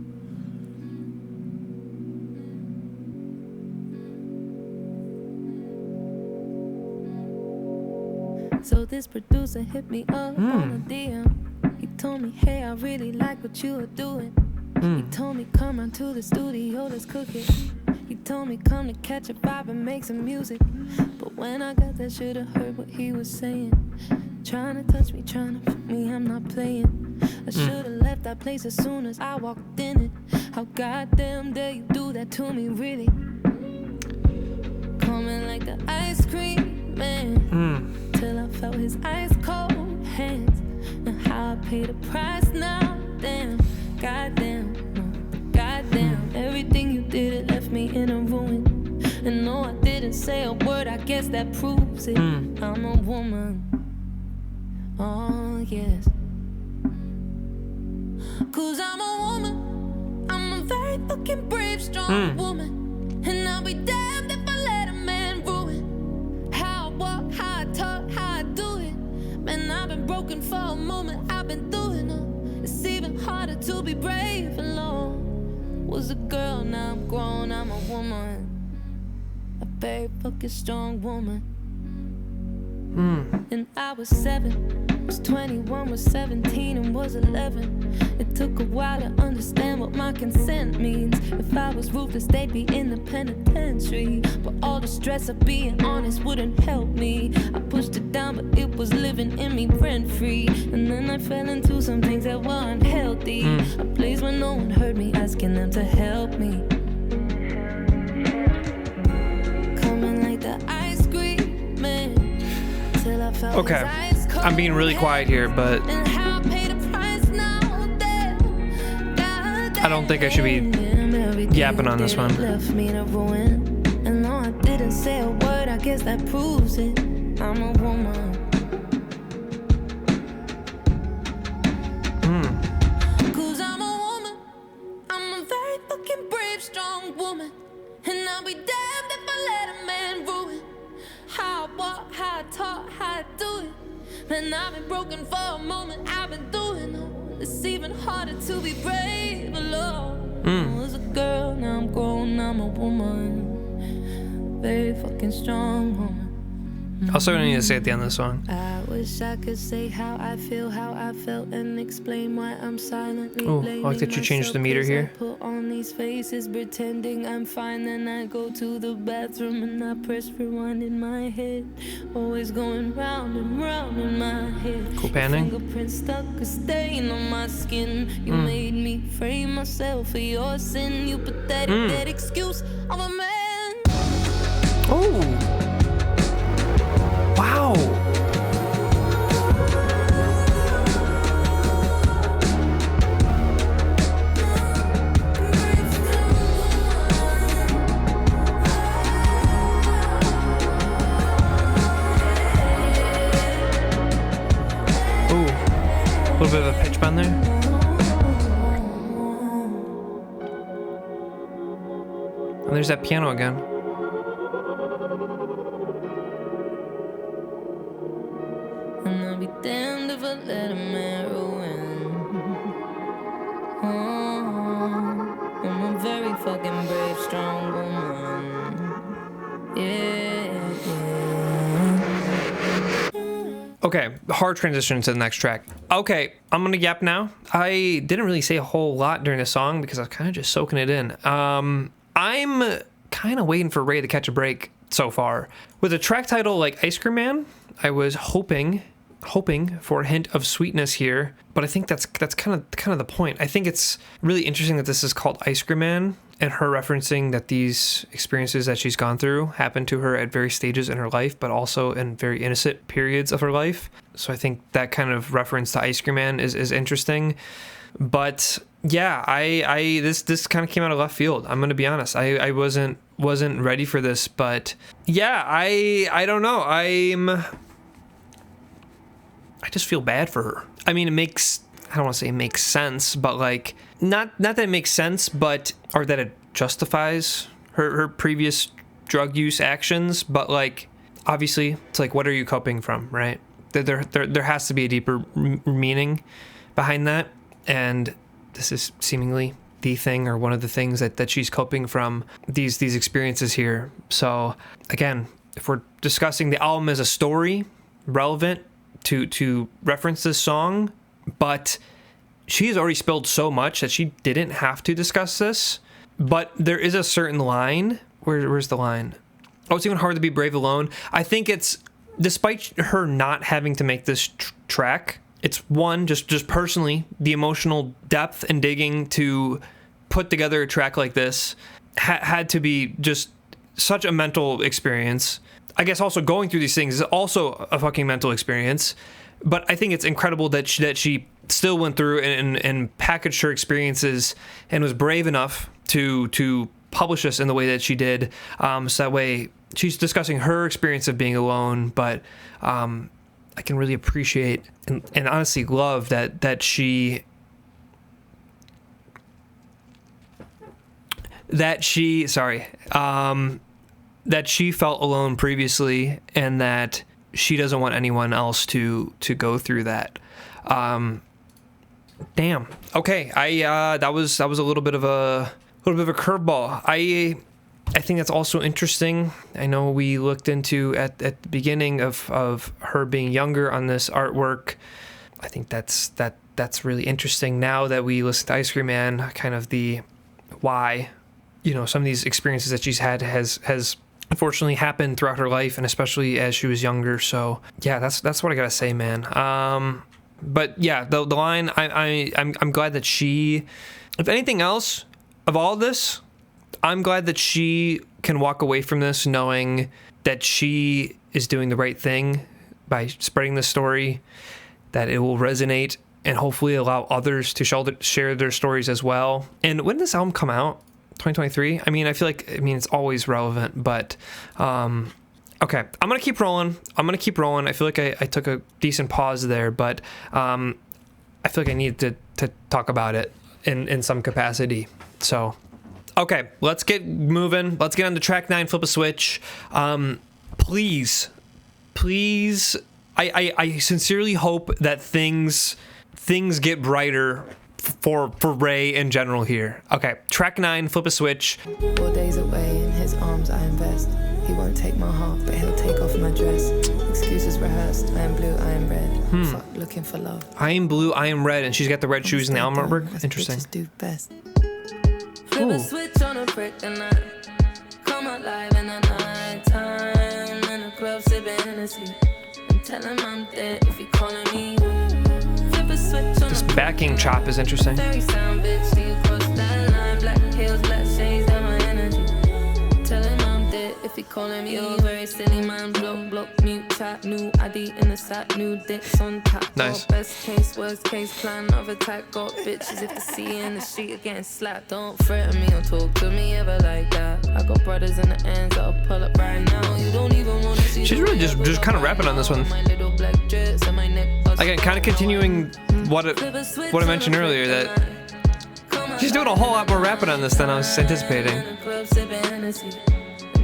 [SPEAKER 3] So this producer hit me up on a DM. He told me, hey, I really like what you are doing. He told me, come round to the studio, let's cook it. He told me, come to catch a vibe and make some music. But when I got there, should've heard what he was saying. Trying to touch me, trying to fuck me, I'm not playing. I should've left that place as soon as I walked in it. How goddamn dare you do that to me, really? Coming like the ice cream man. Till I felt his ice cold hands. And how I paid the price now. Damn, goddamn, goddamn. Everything you did, it left me in a ruin. And no, I didn't say a word, I guess that proves it. I'm a woman. Oh, yes. Cause I'm a woman. I'm a very fucking brave, strong woman. And I'll be damned if I let a man ruin how I walk, how I talk, how I do it. Man, I've been broken for a moment, I've been doing it. It's even harder to be brave alone. Was a girl, now I'm grown, I'm a woman. A very fucking strong woman. And I was 7, was 21, was 17, and was 11. It took a while to understand what my consent means. If I was ruthless, they'd be in the penitentiary. But all the stress of being honest wouldn't help me. I pushed it down, but it was living in me rent-free. And then I fell into some things that were unhealthy. A place where no one heard me, asking them to help me. Coming like the ice cream man.
[SPEAKER 1] Okay, I'm being really quiet here, but I don't think I should be yapping on this one.
[SPEAKER 3] And no, I didn't say a word, I guess that proves it. I'm a woman. Cause I'm a woman. I'm a very fucking brave, strong woman. And I'll be damned if I let a man ruin how I walk, how I talk, how I do it. Man, I've been broken for a moment, I've been doing it. It's even harder to be brave alone. I was a girl, now I'm grown, I'm a woman. Very fucking strong woman.
[SPEAKER 1] Also, I need to say at the end of the song.
[SPEAKER 3] I wish I could say how I feel, how I felt, and explain why I'm silently blaming
[SPEAKER 1] I like that you changed the meter
[SPEAKER 3] myself, 'cause
[SPEAKER 1] here.
[SPEAKER 3] I put on these faces pretending I'm fine, then I go to the bathroom and I press rewind in my head, always going round and round in my head.
[SPEAKER 1] Cool panning.
[SPEAKER 3] Your fingerprint stuck a stain on my skin. You made me frame myself for your sin. You pathetic dead excuse of a man.
[SPEAKER 1] Oh. Wow. Ooh. A little bit of a pitch bend there. And there's that piano again.
[SPEAKER 3] And I'll be damned if I let a man ruin. Oh, I'm a very fucking brave, strong woman. Yeah, yeah.
[SPEAKER 1] Okay, hard transition to the next track. Okay, I'm gonna yap now. I didn't really say a whole lot during the song because I was kind of just soaking it in. I'm kind of waiting for Ray to catch a break so far. With a track title like Ice Cream Man, I was hoping for a hint of sweetness here, but I think that's kind of the point. I think it's really interesting that this is called Ice Cream Man, and her referencing that these experiences that she's gone through happened to her at various stages in her life, but also in very innocent periods of her life. So I think that kind of reference to Ice Cream Man is interesting. But yeah, this kind of came out of left field. I'm gonna be honest. I wasn't ready for this, but yeah, I don't know. I just feel bad for her. I mean, I don't want to say it makes sense, but like, not that it makes sense, but, or that it justifies her previous drug use actions, but like, obviously, it's like, what are you coping from, right? There has to be a deeper meaning behind that, and this is seemingly the thing, or one of the things that she's coping from these experiences here. So again, if we're discussing the album as a story, relevant to reference this song, but she's already spilled so much that she didn't have to discuss this. But there is a certain line. Where's the line? Oh, it's even hard to be brave alone. I think it's, despite her not having to make this track, it's one, just personally, the emotional depth and digging to put together a track like this had to be just such a mental experience. I guess also going through these things is also a fucking mental experience. But I think it's incredible that she still went through and packaged her experiences and was brave enough to publish this in the way that she did. So that way she's discussing her experience of being alone, but I can really appreciate and honestly love that she felt alone previously, and that she doesn't want anyone else to go through that. Damn. Okay. That was a little bit of a curveball. I think that's also interesting. I know we looked into at the beginning of her being younger on this artwork. I think that's really interesting now that we listen to Ice Cream Man, kind of the why, some of these experiences that she's had has unfortunately happened throughout her life, and especially as she was younger. So yeah, that's what I gotta say, man. But yeah, the line, I'm glad that she, if anything else of all this, I'm glad that she can walk away from this knowing that she is doing the right thing by spreading this story, that it will resonate and hopefully allow others to share their stories as well. And when did this album come out? 2023? I mean, I feel like, it's always relevant, but okay, I'm gonna keep rolling. I feel like I took a decent pause there, but I feel like I need to talk about it in some capacity. So okay, let's get moving. Let's get on to track 9, Flip a Switch. Please, I sincerely hope that things get brighter for Ray in general here. Okay, track 9, Flip a Switch.
[SPEAKER 4] 4 days away, in his arms I invest. He won't take my heart, but he'll take off my dress. Excuses rehearsed, I am blue, I am red. Fuck, looking for love.
[SPEAKER 1] I am blue, I am red, and she's got the red shoes in the album artwork. Interesting.
[SPEAKER 4] Do best.
[SPEAKER 3] Flip a switch on a brick and I come alive in the night time. In the club sipping Hennessy and tell him I'm dead if he calling me. Flip a switch on
[SPEAKER 1] this backing chop is interesting.
[SPEAKER 3] Very sound bitch, see you cross that line. Black heels, black shades, that my energy. Tell him I'm dead if he calling me. You're very silly man, block, mute, chat, new ID in the sack, new dicks on tap.
[SPEAKER 1] Nice.
[SPEAKER 3] Best case, worst case, plan of attack. Got bitches if they see you in the street again slapped. Don't threaten me or talk to me ever like that. I got brothers in the ends that'll pull up right now. You don't even want to see.
[SPEAKER 1] She's really just kind of rapping on this one. Again, kind of continuing what I mentioned earlier, that she's doing a whole lot more rapping on this than I was anticipating.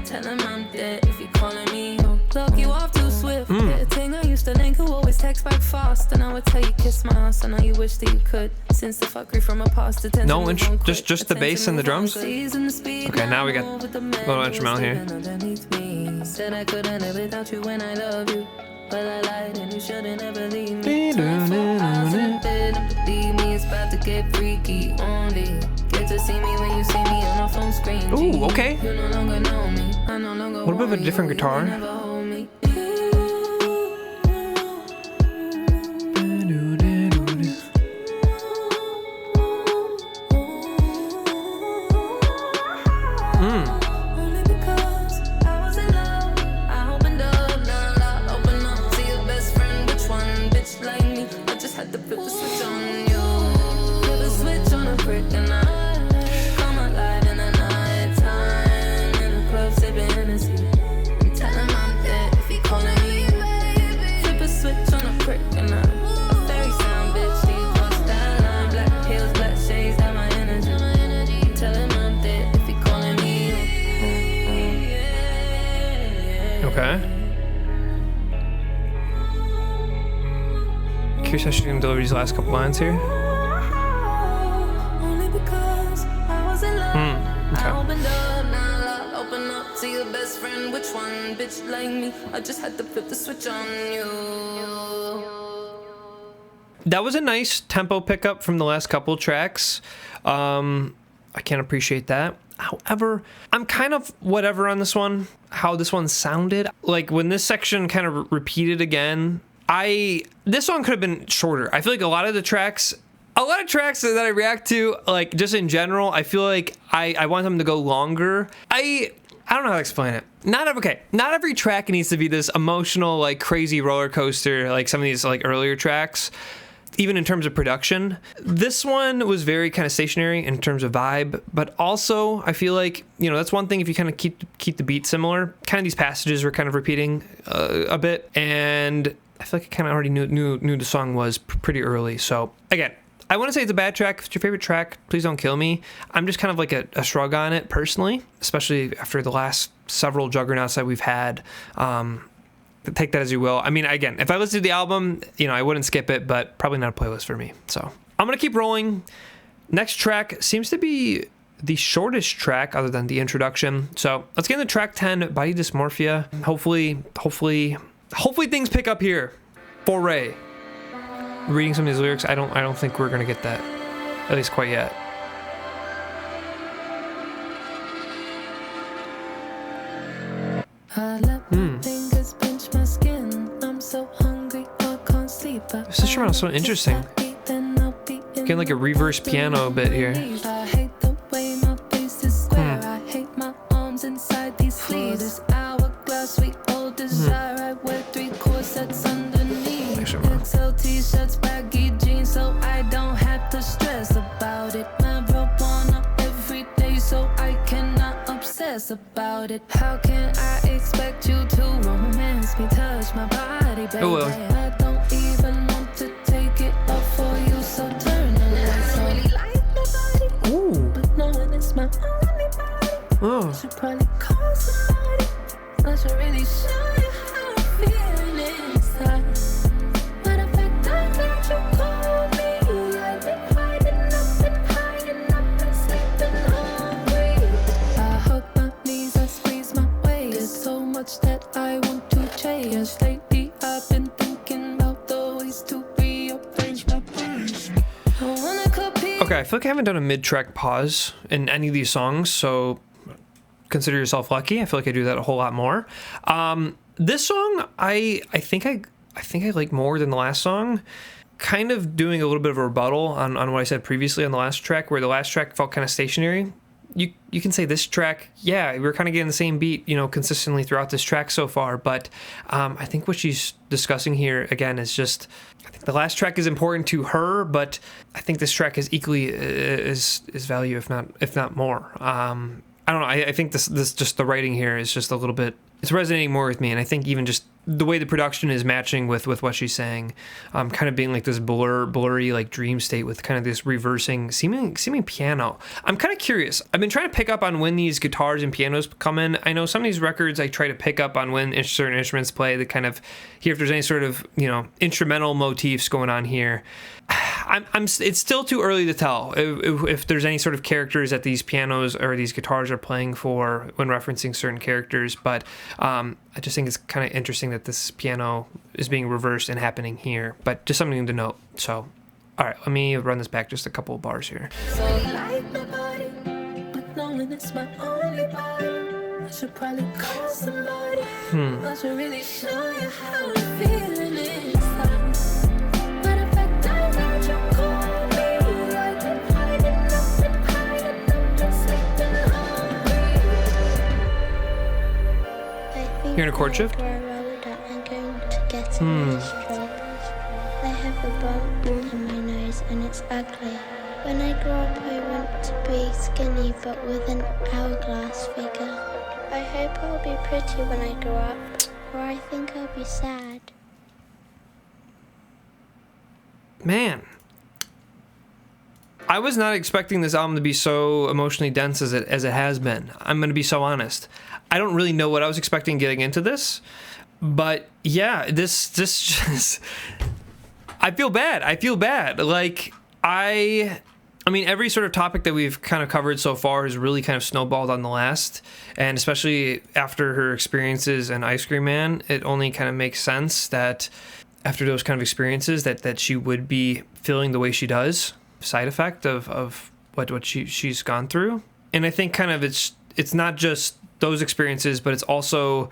[SPEAKER 3] Tell him I'm dead if he calling me. Look you off too swift. The thing I used to link who always text back fast, and I would tell you kiss my ass. I know you wish that you could. Since the fuckery from a past to
[SPEAKER 1] no, just the bass and the drums. Okay, now we got a little instrumental here.
[SPEAKER 3] Said I couldn't live without you when I love you.
[SPEAKER 4] But I lied and you shouldn't ever leave me. 24 hours in bed and believe me, it's about to get freaky. Only get to see me when you see me on a phone screen.
[SPEAKER 1] Ooh, okay.
[SPEAKER 4] You no longer know me. I no longer
[SPEAKER 1] A little bit of a
[SPEAKER 4] want
[SPEAKER 1] different
[SPEAKER 4] you.
[SPEAKER 1] guitar.
[SPEAKER 4] You never hold me. Only because I was in love. I opened up, now I open up to your best friend. Which one, bitch like me? I just had to flip the switch on you. Flip the switch on a brick and I come alive in the night time. In the club sipping Hennessy. And tell him I'm dead if he calling me baby. Flip a switch on a brick and I very sound bitch. These ones that line, black heels, black shades, have my energy. Tell him I'm dead if he calling me.
[SPEAKER 1] Okay. Curious how she's gonna deliver these last couple lines here.
[SPEAKER 4] Only because I was in love.
[SPEAKER 1] Okay.
[SPEAKER 4] I opened up, now I open up to your best friend. Which one, bitch like me? I just had to flip the switch on you.
[SPEAKER 1] That was a nice tempo pickup from the last couple tracks. I can't appreciate that. However, I'm kind of whatever on this one, how this one sounded. Like when this section kind of repeated again, this song could have been shorter. I feel like a lot of tracks that I react to, like just in general, I feel like I want them to go longer. I don't know how to explain it. Not every track needs to be this emotional, like crazy roller coaster, like some of these like earlier tracks. Even in terms of production, this one was very kind of stationary in terms of vibe, but also I feel like, you know, that's one thing if you kind of keep the beat similar. Kind of these passages were kind of repeating a bit, and I feel like I kind of already knew the song was pretty early. So again, I want to say it's a bad track. If it's your favorite track, please don't kill me. I'm just kind of like a shrug on it personally, especially after the last several juggernauts that we've had. Take that as you will. I mean, again, if I listened to the album, you know, I wouldn't skip it, but probably not a playlist for me. So I'm going to keep rolling. Next track seems to be the shortest track other than the introduction. So let's get into track 10, Body Dysmorphia. Hopefully things pick up here for RAYE. Reading some of these lyrics, I don't think we're going to get that, at least quite yet.
[SPEAKER 4] Fingers pinch my skin. I'm so hungry, I can't sleep.
[SPEAKER 1] This instrumental is so interesting. Getting like a reverse piano bit here.
[SPEAKER 4] I hate the way my face is square. I hate my arms inside these sleeves. This hourglass, we all desire. I wear 3 corsets underneath. XL t-shirts, baggy jeans, so I don't have to stress about it. Marijuana every day, so I cannot obsess about it. How can I expect you to romance me, touch my body, baby?
[SPEAKER 1] Oh, well.
[SPEAKER 4] I don't even want to take it off for you, so turn away. I don't really like nobody,
[SPEAKER 1] Ooh.
[SPEAKER 4] but no one is my only body.
[SPEAKER 1] Oh.
[SPEAKER 4] Should probably call somebody. I should really show you how I'm feeling inside. Matter of fact, I'm glad you called me. I've been hiding up and hiding up and sleeping hungry. I hug my knees, I squeeze my waist. There's so much that I want to change. Lately, I've been thinking about the ways to rearrange my brains. I wanna compete.
[SPEAKER 1] Okay, I feel like I haven't done a mid-track pause in any of these songs, so consider yourself lucky. I feel like I do that a whole lot more. This song, I think I like more than the last song. Kind of doing a little bit of a rebuttal on what I said previously on the last track, where the last track felt kind of stationary. You can say this track, yeah, we're kind of getting the same beat, you know, consistently throughout this track so far. But I think what she's discussing here again is just, I think the last track is important to her, but I think this track is equally is value, if not more. I don't know. I think this just the writing here is just a little bit, it's resonating more with me, and I think even just the way the production is matching with what she's saying, kind of being like this blurry like dream state with kind of this reversing seeming piano. I'm kind of curious. I've been trying to pick up on when these guitars and pianos come in. I know some of these records I try to pick up on when certain instruments play, to kind of hear if there's any sort of, you know, instrumental motifs going on here. it's still too early to tell if there's any sort of characters that these pianos or these guitars are playing for when referencing certain characters. But I just think it's kind of interesting that this piano is being reversed and happening here. But just something to note. So, all right, let me run this back just a couple of bars here.
[SPEAKER 4] So you like my body, but knowing it's my only body, I should probably call somebody. I should really show you how I'm feeling inside. But if I don't know, you call me. I've been hiding up, sleeping hungry.
[SPEAKER 1] You're in a chord shift?
[SPEAKER 5] For a roller, I'm going to get a straw. I have a bump in my nose and it's ugly. When I grow up, I want to be skinny but with an hourglass figure. I hope I'll be pretty when I grow up, or I think I'll be sad.
[SPEAKER 1] Man, I was not expecting this album to be so emotionally dense as it has been. I'm going to be so honest. I don't really know what I was expecting getting into this, but yeah, this just I feel bad. Like I mean, every sort of topic that we've kind of covered so far has really kind of snowballed on the last, and especially after her experiences in Ice Cream Man, it only kind of makes sense that after those kind of experiences that she would be feeling the way she does, side effect of what she's gone through. And I think kind of it's not just those experiences, but it's also,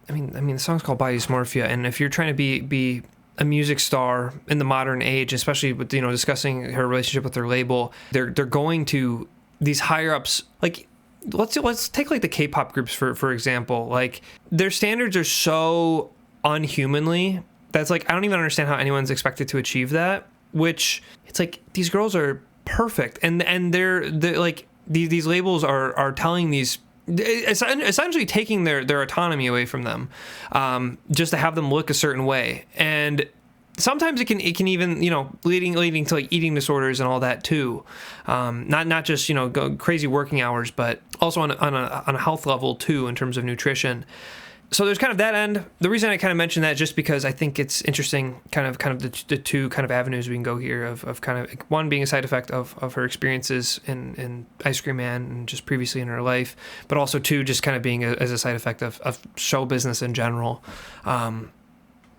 [SPEAKER 1] I mean the song's called Dysmorphia, and if you're trying to be a music star in the modern age, especially with, you know, discussing her relationship with her label, they're going to these higher ups. Like let's take like the K-pop groups for example. Like their standards are so unhumanly that's like I don't even understand how anyone's expected to achieve that. Which it's like these girls are perfect, and they're like these labels are telling these. Essentially taking their autonomy away from them, just to have them look a certain way, and sometimes it can even, you know, leading to like eating disorders and all that too, not just, you know, crazy working hours, but also on a health level too in terms of nutrition. So there's kind of that end. The reason I kind of mention that just because I think it's interesting, kind of the two kind of avenues we can go here of kind of one being a side effect of her experiences in Ice Cream Man and just previously in her life, but also two, just kind of being as a side effect of show business in general.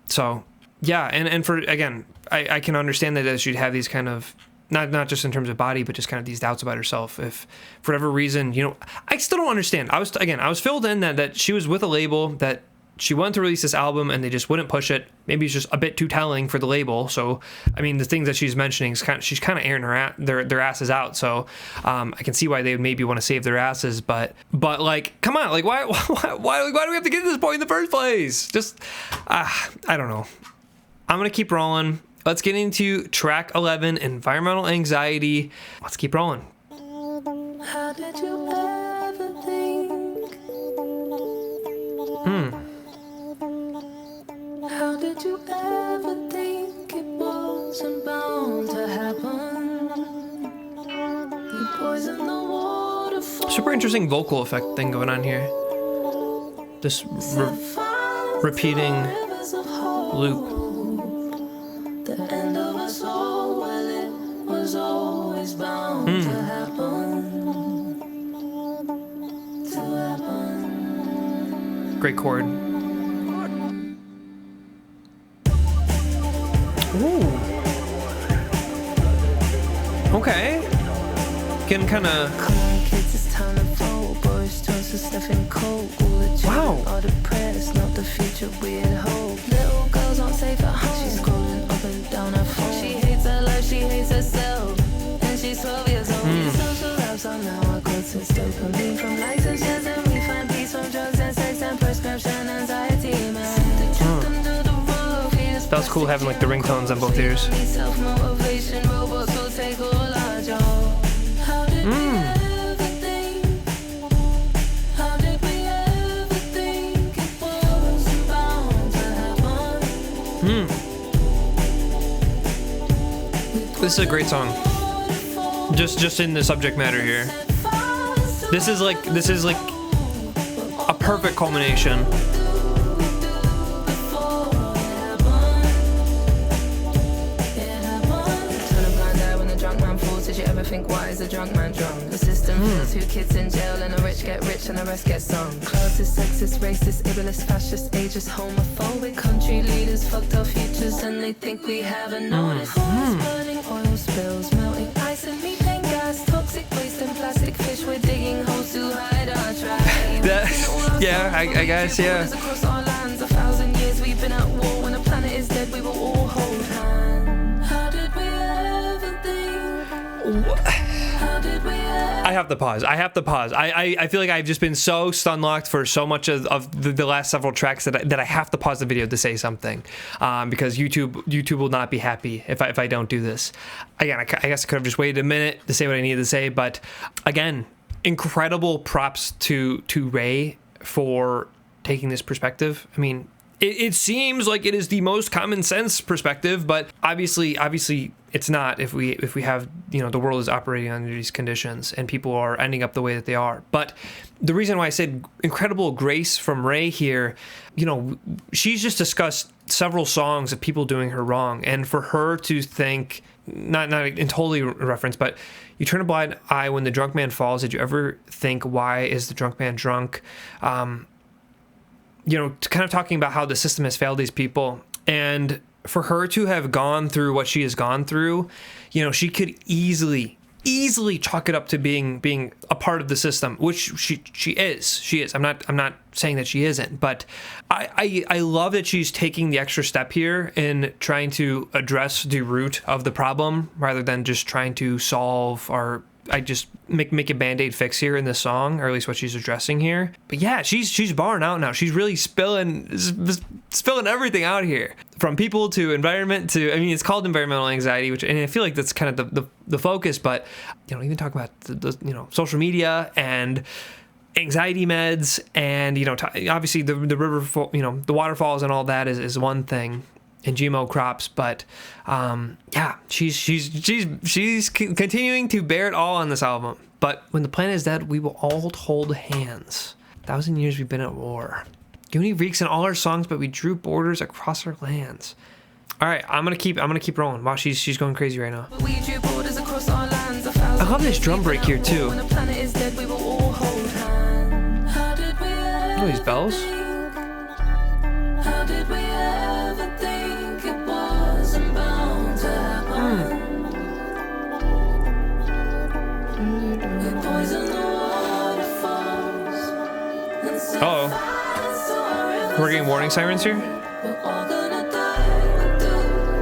[SPEAKER 1] So yeah, and for, again, I can understand that she'd have these kind of, not just in terms of body, but just kind of these doubts about herself. If for whatever reason, you know, I still don't understand. I was filled in that she was with a label that she wanted to release this album and they just wouldn't push it. Maybe it's just a bit too telling for the label. So, I mean, the things that she's mentioning is she's kind of airing their asses out. So, I can see why they would maybe want to save their asses, but like, come on, like why do we have to get to this point in the first place? Just, I don't know. I'm going to keep rolling. Let's get into track 11, Environmental Anxiety. Let's keep rolling.
[SPEAKER 4] How did you ever think? How did you ever think it wasn't bound to happen? You poisoned the waterfall.
[SPEAKER 1] Super interesting vocal effect thing going on here. This repeating loop.
[SPEAKER 4] The end of us all, well, it was always bound to happen.
[SPEAKER 1] Great chord. Ooh. Okay. Getting kind of.
[SPEAKER 4] Come on, kids, it's time to vote. Boris Johnson, Stephen Coke. All the children are depressed, not the future we had hoped. Little girls aren't safe at home. She's scrolling up and down her phone. She hates her life, she hates herself. And she's 12 years old. Social apps are now our gods since dopamine from likes and shares. And we find peace from drugs and sex and prescription anxiety, man.
[SPEAKER 1] That was cool having like the ringtones on both ears.
[SPEAKER 4] Self-motivation, robots will take all our jobs. How did we ever think? How did we ever think it wasn't bound to happen?
[SPEAKER 1] This is a great song. Just in the subject matter here. This is like a perfect culmination.
[SPEAKER 4] false. Did you ever think why is a drunk man drunk? The system feels 2 kids in jail and the rich get rich and the rest get sung. Classist, sexist, racist, ableist, fascist, ageist, homophobic. Country leaders fucked our futures and they think we haven't noticed. Boys burning oil spills, melting ice and methane gas, toxic waste and plastic fish. We're digging holes to hide our trash.
[SPEAKER 1] Yeah, I guess, yeah.
[SPEAKER 4] Across our lands, 1,000 years we've been at war. When the planet is dead, we will all hold hands. How did we ever think? How did we ever?
[SPEAKER 1] I have to pause. I feel like I've just been so stun locked for so much of the last several tracks that I have to pause the video to say something, because YouTube will not be happy if I don't do this. Again, I guess I could have just waited a minute to say what I needed to say, but again, incredible props to RAYE for taking this perspective. I mean, it seems like it is the most common sense perspective, but obviously it's not if we have, you know, the world is operating under these conditions and people are ending up the way that they are. But the reason why I said incredible grace from RAYE here, you know, she's just discussed several songs of people doing her wrong, and for her to think, not in totally reference, but you turn a blind eye when the drunk man falls. Did you ever think, why is the drunk man drunk? You know, kind of talking about how the system has failed these people, and for her to have gone through what she has gone through, you know, she could easily chalk it up to being a part of the system, which she is. I'm not saying that she isn't, but I love that she's taking the extra step here in trying to address the root of the problem rather than just trying to solve or I just make a band-aid fix here in this song, or at least what she's addressing here. But yeah, she's barring out now. She's really spilling everything out here, from people to environment to, I mean, it's called environmental anxiety, which, and I feel like that's kind of the focus, but you know, even talk about the you know, social media and anxiety meds, and you know, obviously the river, you know, the waterfalls and all that is one thing, and GMO crops, but yeah, she's continuing to bear it all on this album. But when the planet is dead, we will all hold hands. 1,000 years we've been at war. Uni reeks in all our songs, but we drew borders across our lands. All right, I'm gonna keep rolling. Wow, she's going crazy right now. I love this drum break here too. Oh, these bells.
[SPEAKER 4] How did we ever think it wasn't bound to happen? We poison the waterfalls.
[SPEAKER 1] Uh-oh. We're getting warning sirens here?
[SPEAKER 4] We're all gonna die. What do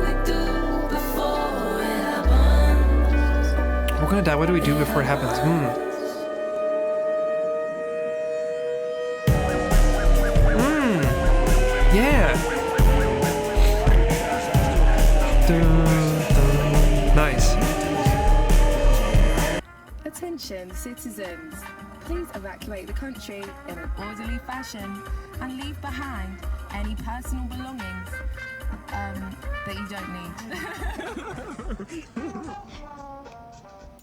[SPEAKER 4] we do before it happens?
[SPEAKER 1] We're gonna die. What do we do before it happens? Yeah. Nice.
[SPEAKER 6] Attention, citizens. Please evacuate the country in an orderly fashion and leave behind any personal belongings that you don't need.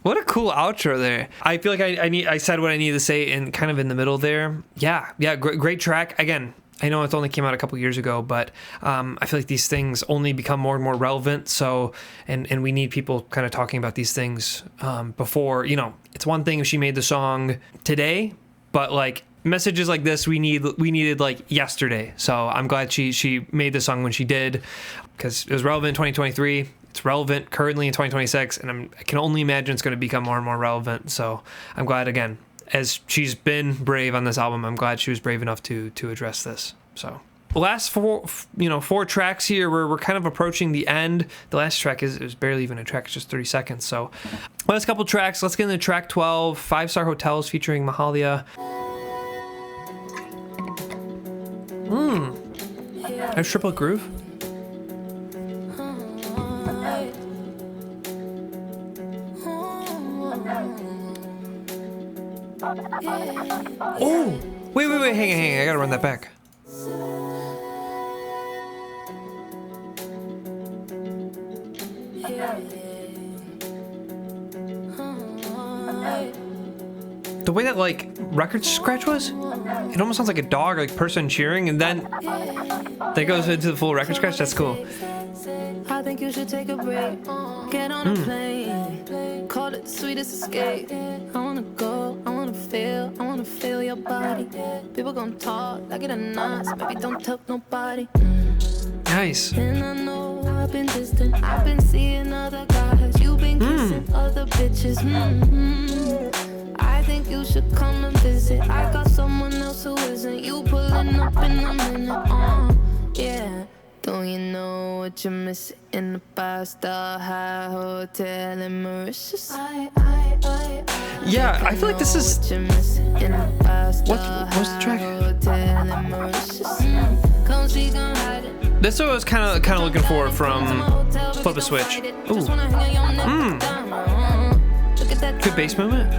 [SPEAKER 1] What a cool outro there. I feel like I said what I needed to say in kind of in the middle there. Yeah, great track. Again, I know it only came out a couple years ago, but I feel like these things only become more and more relevant. So, and we need people kind of talking about these things before, you know, it's one thing if she made the song today, but like messages like this, we needed like yesterday. So I'm glad she made the song when she did, because it was relevant in 2023. It's relevant currently in 2026, and I can only imagine it's going to become more and more relevant. So I'm glad, again, as she's been brave on this album, I'm glad she was brave enough to address this. So last four tracks here, we're kind of approaching the end. The last track is barely even a track, it's just 30 seconds. So last couple tracks, let's get into track 12, 5-Star Hotels featuring Mahalia. A triple groove. Oh, wait, hang on, I gotta run that back. The way that like record scratch was, it almost sounds like a dog, like person cheering, and then that goes into the full record scratch. That's cool.
[SPEAKER 4] I think you should take a break. Get on a plane. Call
[SPEAKER 3] call it the sweetest escape. I wanna go, I wanna feel your body. People gon' talk like it or not, so baby don't tell nobody.
[SPEAKER 1] Nice.
[SPEAKER 3] And I know I've been distant, I've been seeing other guys. You've been kissing other bitches. I think you should come and visit. I got someone else who isn't. You pulling up in a minute. Yeah. Don't you know what you're missing in the 5-star high hotel in Mauritius?
[SPEAKER 1] Yeah, I feel like this is. What's the track? This is what I was kind of looking for from Flip a Switch. Ooh. Good bass movement.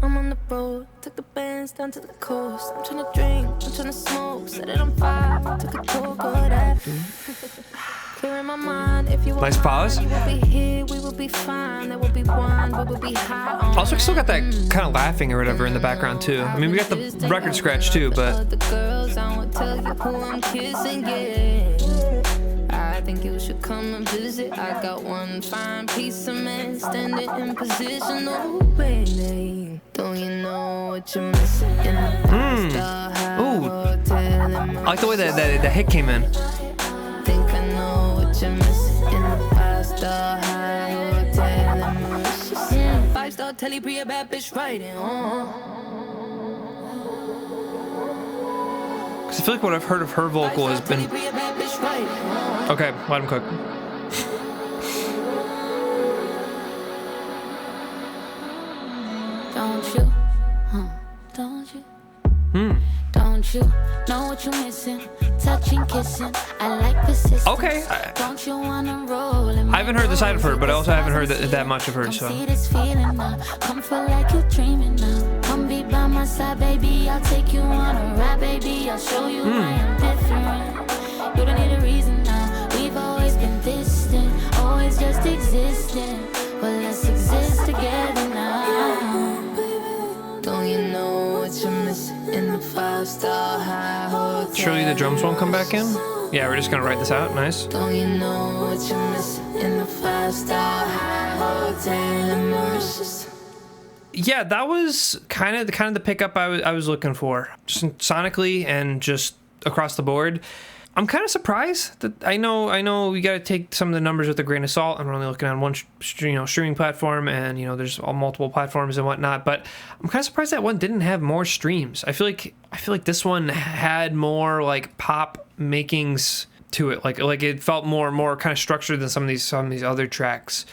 [SPEAKER 3] I'm on the road, took the bands down to the coast. I'm tryna drink, I'm tryna smoke, set it on fire, took a toke of that. Clear in my mind, if you
[SPEAKER 1] Nice pause.
[SPEAKER 3] You will be here, we will be fine, there will be one, we will be high on.
[SPEAKER 1] Also, we still got that kind of laughing or whatever in the background too. I mean, we got the record scratch too, but.
[SPEAKER 3] The girls, I won't tell you who I'm kissing, yeah. I think you should come and visit. I got one fine piece of man standing in position. Oh, baby, don't you know what you're missing in the
[SPEAKER 1] Ooh. I like the way that the hit came in.
[SPEAKER 3] Think I know what you're missing in the 5-star high hotel in Mauritius. 5-star telly, pre a bad bitch riding on.
[SPEAKER 1] I feel like what I've heard of her vocal has been. Okay, let him cook.
[SPEAKER 3] Don't you? Don't you? Don't you know what you're missing? Touching, kissing. I like persistence.
[SPEAKER 1] Okay.
[SPEAKER 3] Don't you wanna roll?
[SPEAKER 1] I haven't heard the side of her, but I also haven't heard that much of her. So.
[SPEAKER 3] See this feeling now. Come feel like you're dreaming now. Come be by my side, baby. I'll take you on a ride, baby. I'll show you I am different. You don't need a reason now. We've always been distant, always just existing. But let's exist together now. Don't you know what you're missing in the 5-star high hotel?
[SPEAKER 1] Surely the drums won't come back in? Yeah, we're just gonna write this out. Nice.
[SPEAKER 3] Don't you know what you're missing in the 5-star high hotel in Mauritius?
[SPEAKER 1] Yeah, that was kind of the pickup I was looking for, just sonically and just across the board. I'm kind of surprised that I know we got to take some of the numbers with a grain of salt. I'm only looking on one streaming platform, and there's all multiple platforms and whatnot. But I'm kind of surprised that one didn't have more streams. I feel like this one had more like pop makings to it. Like it felt more kind of structured than some of these other tracks.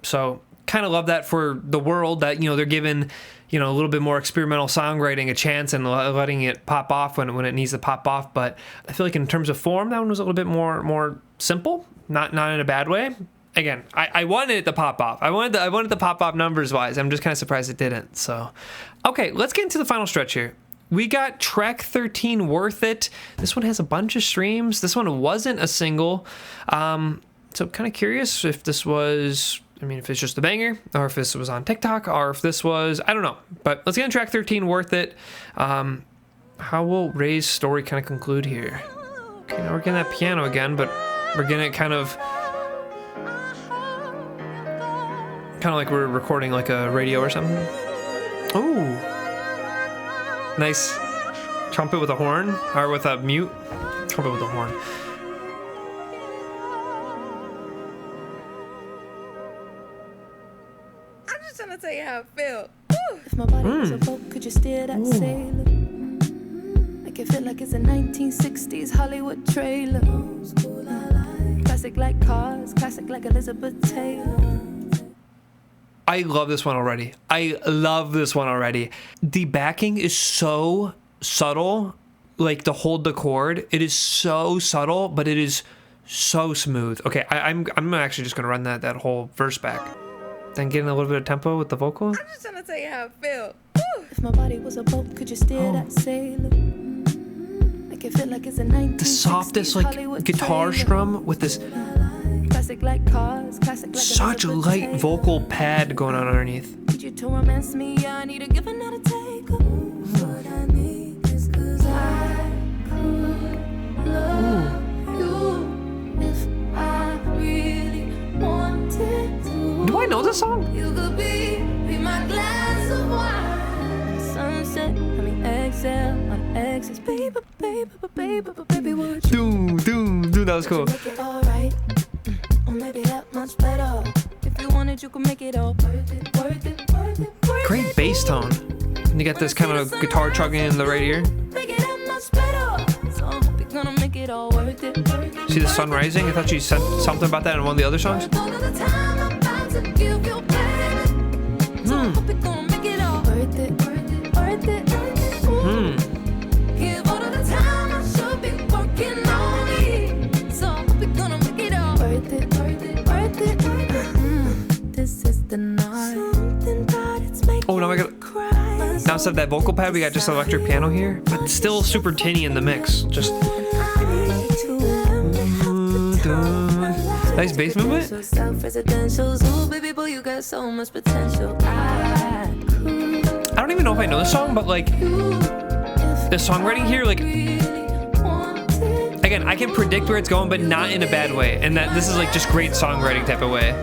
[SPEAKER 1] So kind of love that for the world that they're giving a little bit more experimental songwriting a chance and letting it pop off when it needs to pop off. But I feel like in terms of form, that one was a little bit more simple, not in a bad way. Again, I wanted it to pop off. I wanted to pop off numbers wise. I'm just kind of surprised it didn't. So, okay, let's get into the final stretch here. We got track 13, Worth It. This one has a bunch of streams. This one wasn't a single. So kind of curious if this was, if it's just a banger, or if this was on TikTok, or if this was, I don't know. But let's get into track 13, Worth It. How will Ray's story kind of conclude here? Okay, now we're getting that piano again, but we're getting it kind of like we're recording like a radio or something. Ooh. Nice trumpet with a horn, or with a mute. Trumpet with a horn.
[SPEAKER 6] Trying to tell you how I feel.
[SPEAKER 3] If my body was a boat, could you steer that sailor? Make it feel like it's a 1960s Hollywood trailer. Classic like cars, classic like Elizabeth Taylor.
[SPEAKER 1] I love this one already. The backing is so subtle, like to hold the chord. It is so subtle, but it is so smooth. Okay, I'm actually just gonna run that whole verse back. Then getting a little bit of tempo with the vocal.
[SPEAKER 6] I'm just trying to tell you how I feel.
[SPEAKER 3] If my body was a boat, could you steer that sailor? Make it feel like it's a 1960s
[SPEAKER 1] The softest like guitar strum with this
[SPEAKER 3] classic like cars, classic like
[SPEAKER 1] such a
[SPEAKER 3] Elizabeth
[SPEAKER 1] light
[SPEAKER 3] Taylor.
[SPEAKER 1] vocal pad going on underneath.
[SPEAKER 3] Need you to romance me, I need a give and not a take. What I need is 'cause I could love you
[SPEAKER 1] know this song?
[SPEAKER 3] You could be my glass of wine. Sunset, I mean exhale, my exes, baby, would you
[SPEAKER 1] Dude, that was cool.
[SPEAKER 3] make it alright? Or maybe that much better. If you wanted, you could make it all worth it, worth it, worth it, worth it.
[SPEAKER 1] Great bass tone. And you got this kind of guitar chugging in the right ear.
[SPEAKER 3] Make it that much better. So I hope you're gonna make it all worth it, worth it.
[SPEAKER 1] See the sun rising? I thought she said something about that in one of the other songs.
[SPEAKER 3] Worth all of the time I'm about to give you, baby. So I hope you're gonna make it all worth it, worth it, worth it, worth it. Ooh. Give all of the time I should be working on it. So I hope you're gonna make it all worth it, worth it, worth it, worth it. This is the night. Something about it's making
[SPEAKER 1] Oh, now I got.
[SPEAKER 3] cry.
[SPEAKER 1] Now instead of that vocal pad, we got just electric piano here, but still super tinny in the mix. Just nice bass movement.
[SPEAKER 3] Self-residentials, ooh, baby boy, you got so much potential. I
[SPEAKER 1] don't even know if I know the song, but like the songwriting here, like again, I can predict where it's going, but not in a bad way. And that this is like just great songwriting type of way.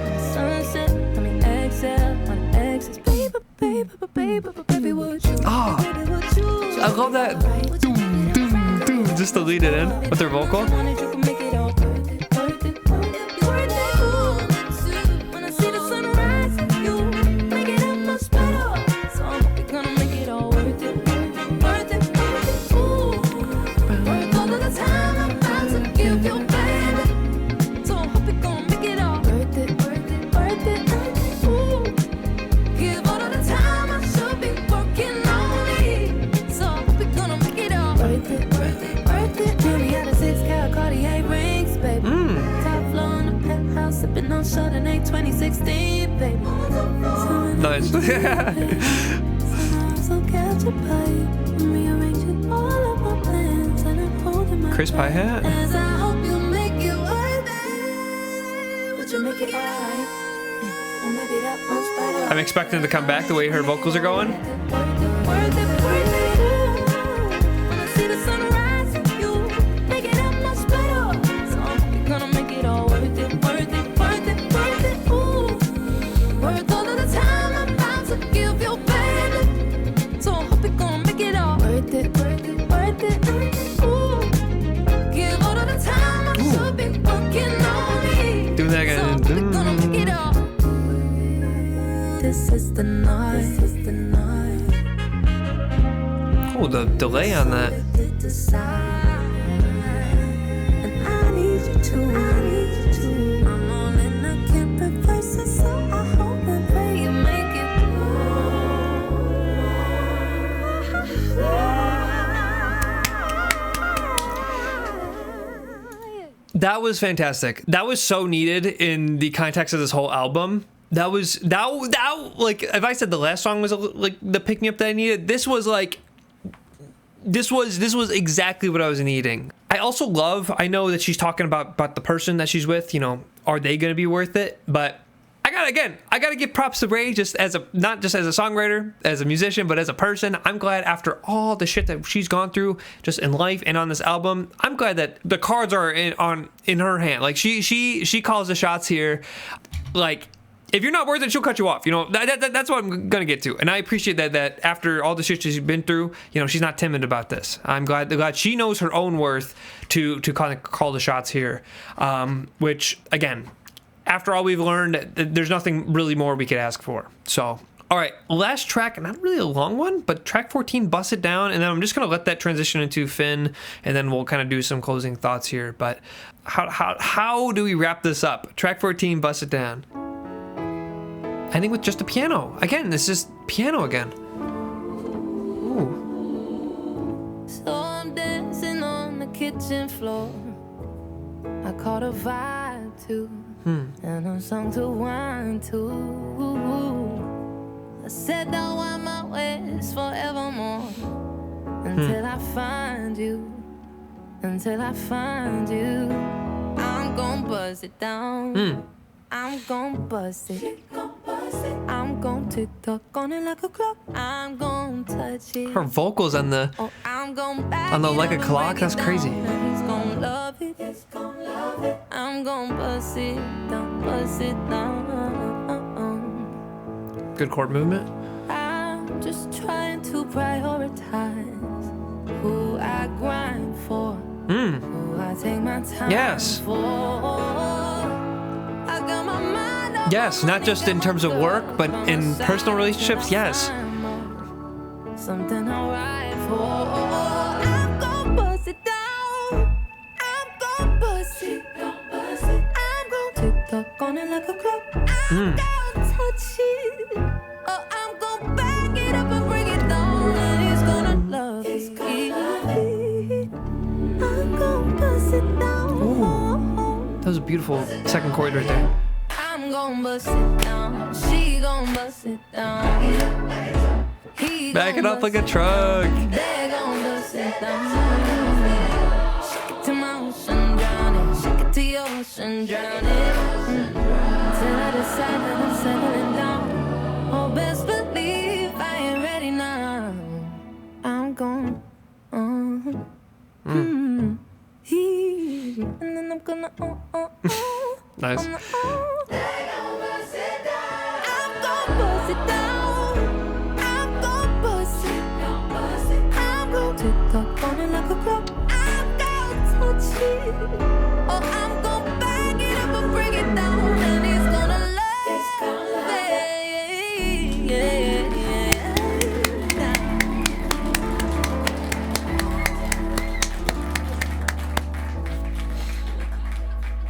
[SPEAKER 1] Oh, I love that. Just to lead it in with their vocal. Sipping on Chardonnay 2016, baby. Nice. Crisp hi-hat. I'm expecting to come back the way her vocals are going. Do that again.
[SPEAKER 3] This is the night. This is the night.
[SPEAKER 1] Oh, the delay on that.
[SPEAKER 3] And I need you to. I'm all in, I can't reverse it, so I hope and pray you make it.
[SPEAKER 1] That was fantastic. That was so needed in the context of this whole album. That was like if I said the last song was like the pick me up that I needed, this was like this was exactly what I was needing. I also love, I know that she's talking about the person that she's with, you know, are they going to be worth it? But I gotta give props to Raye, just as not just as a songwriter, as a musician, but as a person. I'm glad after all the shit that she's gone through just in life and on this album, I'm glad that the cards are in her hand. Like she calls the shots here. Like, if you're not worth it, she'll cut you off. You know, that's what I'm gonna get to. And I appreciate that after all the shit she's been through, you know, she's not timid about this. I'm glad she knows her own worth to kind of call the shots here. Which again, after all we've learned, there's nothing really more we could ask for. So, all right, last track, not really a long one, but track 14, Bust It Down, and then I'm just gonna let that transition into Finn, and then we'll kind of do some closing thoughts here. But how do we wrap this up? Track 14, Bust It Down. Ending with just a piano. Again, this is piano again. Ooh.
[SPEAKER 3] So I'm dancing on the kitchen floor. I caught a vibe too. And a song to whine to. I said I want my ways forevermore. Until I find you. Until I find you. I'm gon' buzz it down. I'm gon' buzz it. I'm gon' tick tock on it like a clock. I'm gon' touch it.
[SPEAKER 1] Her vocals on the like a clock, that's crazy.
[SPEAKER 3] He's gon' love it. He's gon' love it. I'm gon' buzz it down, buzz it down.
[SPEAKER 1] Good chord movement.
[SPEAKER 3] I'm just trying to prioritize who I grind for, who I take my time
[SPEAKER 1] Yes.
[SPEAKER 3] for. I got my mind on
[SPEAKER 1] Yes, not just in terms of work, but in personal relationships, yes.
[SPEAKER 3] Something I'll ride for. I'm gon' bust it down. I'm gon' bust it. I'm gon' tick-tock on it like a clock. I'm gon' touch it. Oh, I'm gon' back it up and bring it down. And he's gonna love it. I'm gon' bust it down.
[SPEAKER 1] That was a beautiful second chord right there.
[SPEAKER 3] I'm gon' bust it down. She gon' bust it down. He
[SPEAKER 1] Back it
[SPEAKER 3] gon'
[SPEAKER 1] up like
[SPEAKER 3] bust
[SPEAKER 1] a truck.
[SPEAKER 3] They gon' bust it down. Shake it to my ocean, drown it. Shake it to your ocean, drown it. Till I decide that I'm settling down. Oh, best believe I ain't ready now. I'm gone. And then I'm gonna
[SPEAKER 1] Nice.
[SPEAKER 3] I'm gonna bust it down. I'm gonna bust it. I'm gonna tick-tock on it like a clock. I'm gonna touch it. Oh, I'm gonna bag it up and bring it down. And he's gonna love it.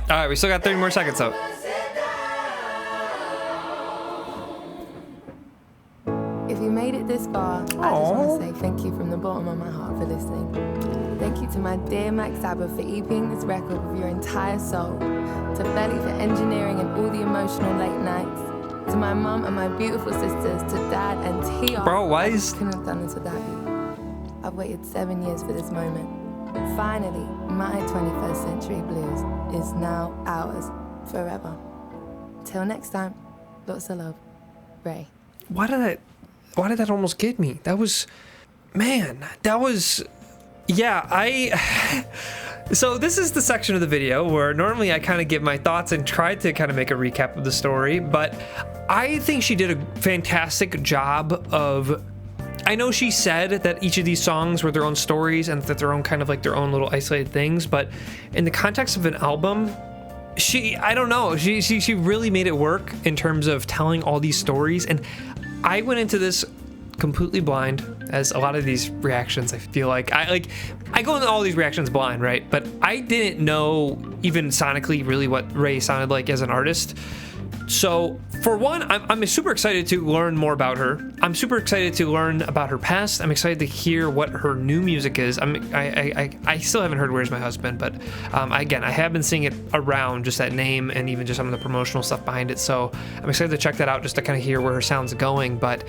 [SPEAKER 1] All right, we still got 30 more seconds though.
[SPEAKER 6] If you made it this far, I just want to say thank you from the bottom of my heart for listening. Thank you to my dear Max Sabbath for EPing this record with your entire soul. To Belly for engineering and all the emotional late nights. To my mum and my beautiful sisters, to Dad and TR.
[SPEAKER 1] Bro, why is...
[SPEAKER 6] I couldn't have done this without you. I've waited 7 years for this moment. Finally, my 21st century blues is now ours forever. Till next time, lots of love. Ray.
[SPEAKER 1] Why did that almost get me? That was... Man, that was... Yeah, So this is the section of the video where normally I kind of give my thoughts and try to kind of make a recap of the story, but I think she did a fantastic job of... I know she said that each of these songs were their own stories and that they're own kind of like their own little isolated things, but in the context of an album, I don't know, she really made it work in terms of telling all these stories. And I went into this completely blind, as a lot of these reactions, I feel like I go into all these reactions blind, right? But I didn't know even sonically really what Raye sounded like as an artist. So for one, I'm super excited to learn more about her. I'm super excited to learn about her past. I'm excited to hear what her new music is. I still haven't heard Where's My Husband, but again, I have been seeing it around, just that name and even just some of the promotional stuff behind it. So I'm excited to check that out just to kind of hear where her sound's going. But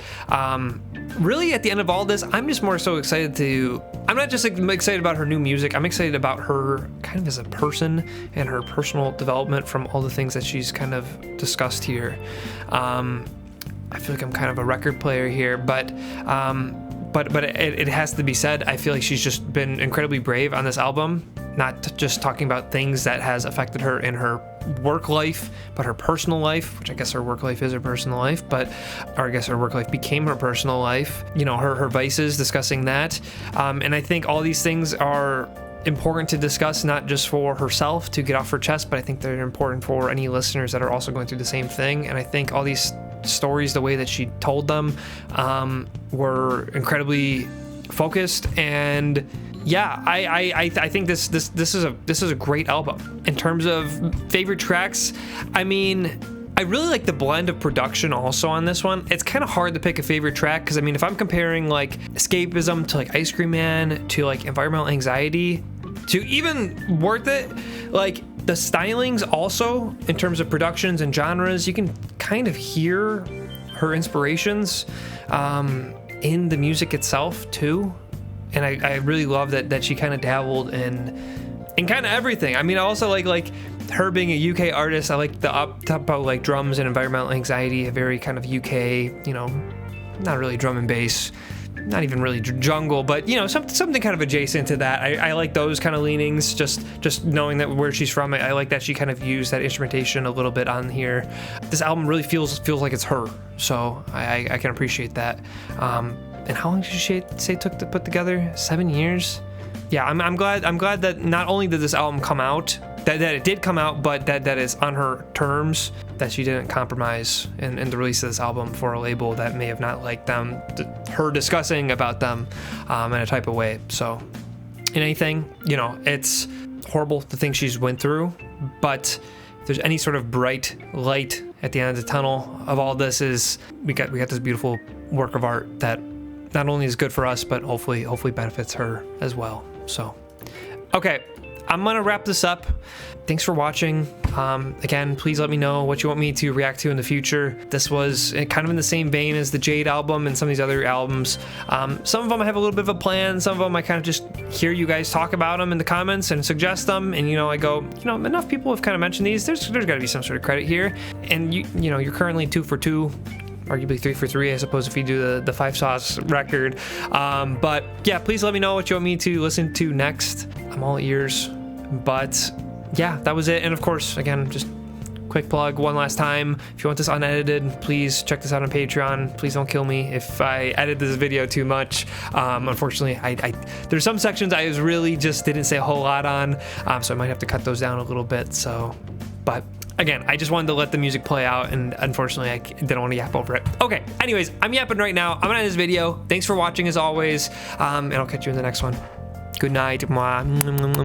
[SPEAKER 1] really at the end of all this, I'm just more so excited to... I'm not just excited about her new music. I'm excited about her kind of as a person and her personal development from all the things that she's kind of discussed here. I feel like I'm kind of a record player here, but it has to be said, I feel like she's just been incredibly brave on this album, not just talking about things that has affected her in her work life, but her personal life, which I guess her work life is her personal life, or I guess her work life became her personal life, you know, her vices, discussing that. And I think all these things are important to discuss, not just for herself to get off her chest, but I think they're important for any listeners that are also going through the same thing. And I think all these stories, the way that she told them, were incredibly focused. And yeah, I think this is a great album. In terms of favorite tracks, I mean, I really like the blend of production also on this one. It's kind of hard to pick a favorite track because I mean, if I'm comparing like Escapism to like Ice Cream Man to like Environmental Anxiety to even Worth It, like the stylings also in terms of productions and genres, you can kind of hear her inspirations in the music itself too. And I really love that she kind of dabbled in kind of everything. I mean, I also like her being a UK artist. I like the up-tempo like drums and Environmental Anxiety, a very kind of UK, you know, not really drum and bass, not even really jungle, but you know, something kind of adjacent to that. I like those kind of leanings, just knowing that where she's from. I like that she kind of used that instrumentation a little bit on here. This album really feels like it's her, so I can appreciate that. And how long did she say it took to put together? 7 years? Yeah, I'm glad that not only did this album come out, that it did come out, but that is on her terms, that she didn't compromise in the release of this album for a label that may have not liked them, her discussing about them in a type of way. So in anything, you know, it's horrible the things she's went through, but if there's any sort of bright light at the end of the tunnel of all this, is we got this beautiful work of art that not only is good for us, but hopefully benefits her as well. So okay, I'm gonna wrap this up. Thanks for watching. Again, please let me know what you want me to react to in the future. This was kind of in the same vein as the Jade album and some of these other albums. Some of them I have a little bit of a plan. Some of them I kind of just hear you guys talk about them in the comments and suggest them. And, you know, I go, you know, enough people have kind of mentioned these. There's got to be some sort of credit here. And, you know, you're currently 2 for 2. Arguably 3 for 3, I suppose, if you do the 5 sauce record. But yeah, please let me know what you want me to listen to next. I'm all ears. But yeah, that was it. And of course, again, just quick plug one last time. If you want this unedited, please check this out on Patreon. Please don't kill me if I edit this video too much. Unfortunately, there's some sections I really just didn't say a whole lot on, so I might have to cut those down a little bit. So, but again, I just wanted to let the music play out, and unfortunately, I didn't want to yap over it. Okay, anyways, I'm yapping right now. I'm gonna end this video. Thanks for watching as always, and I'll catch you in the next one. Good night. Mwah.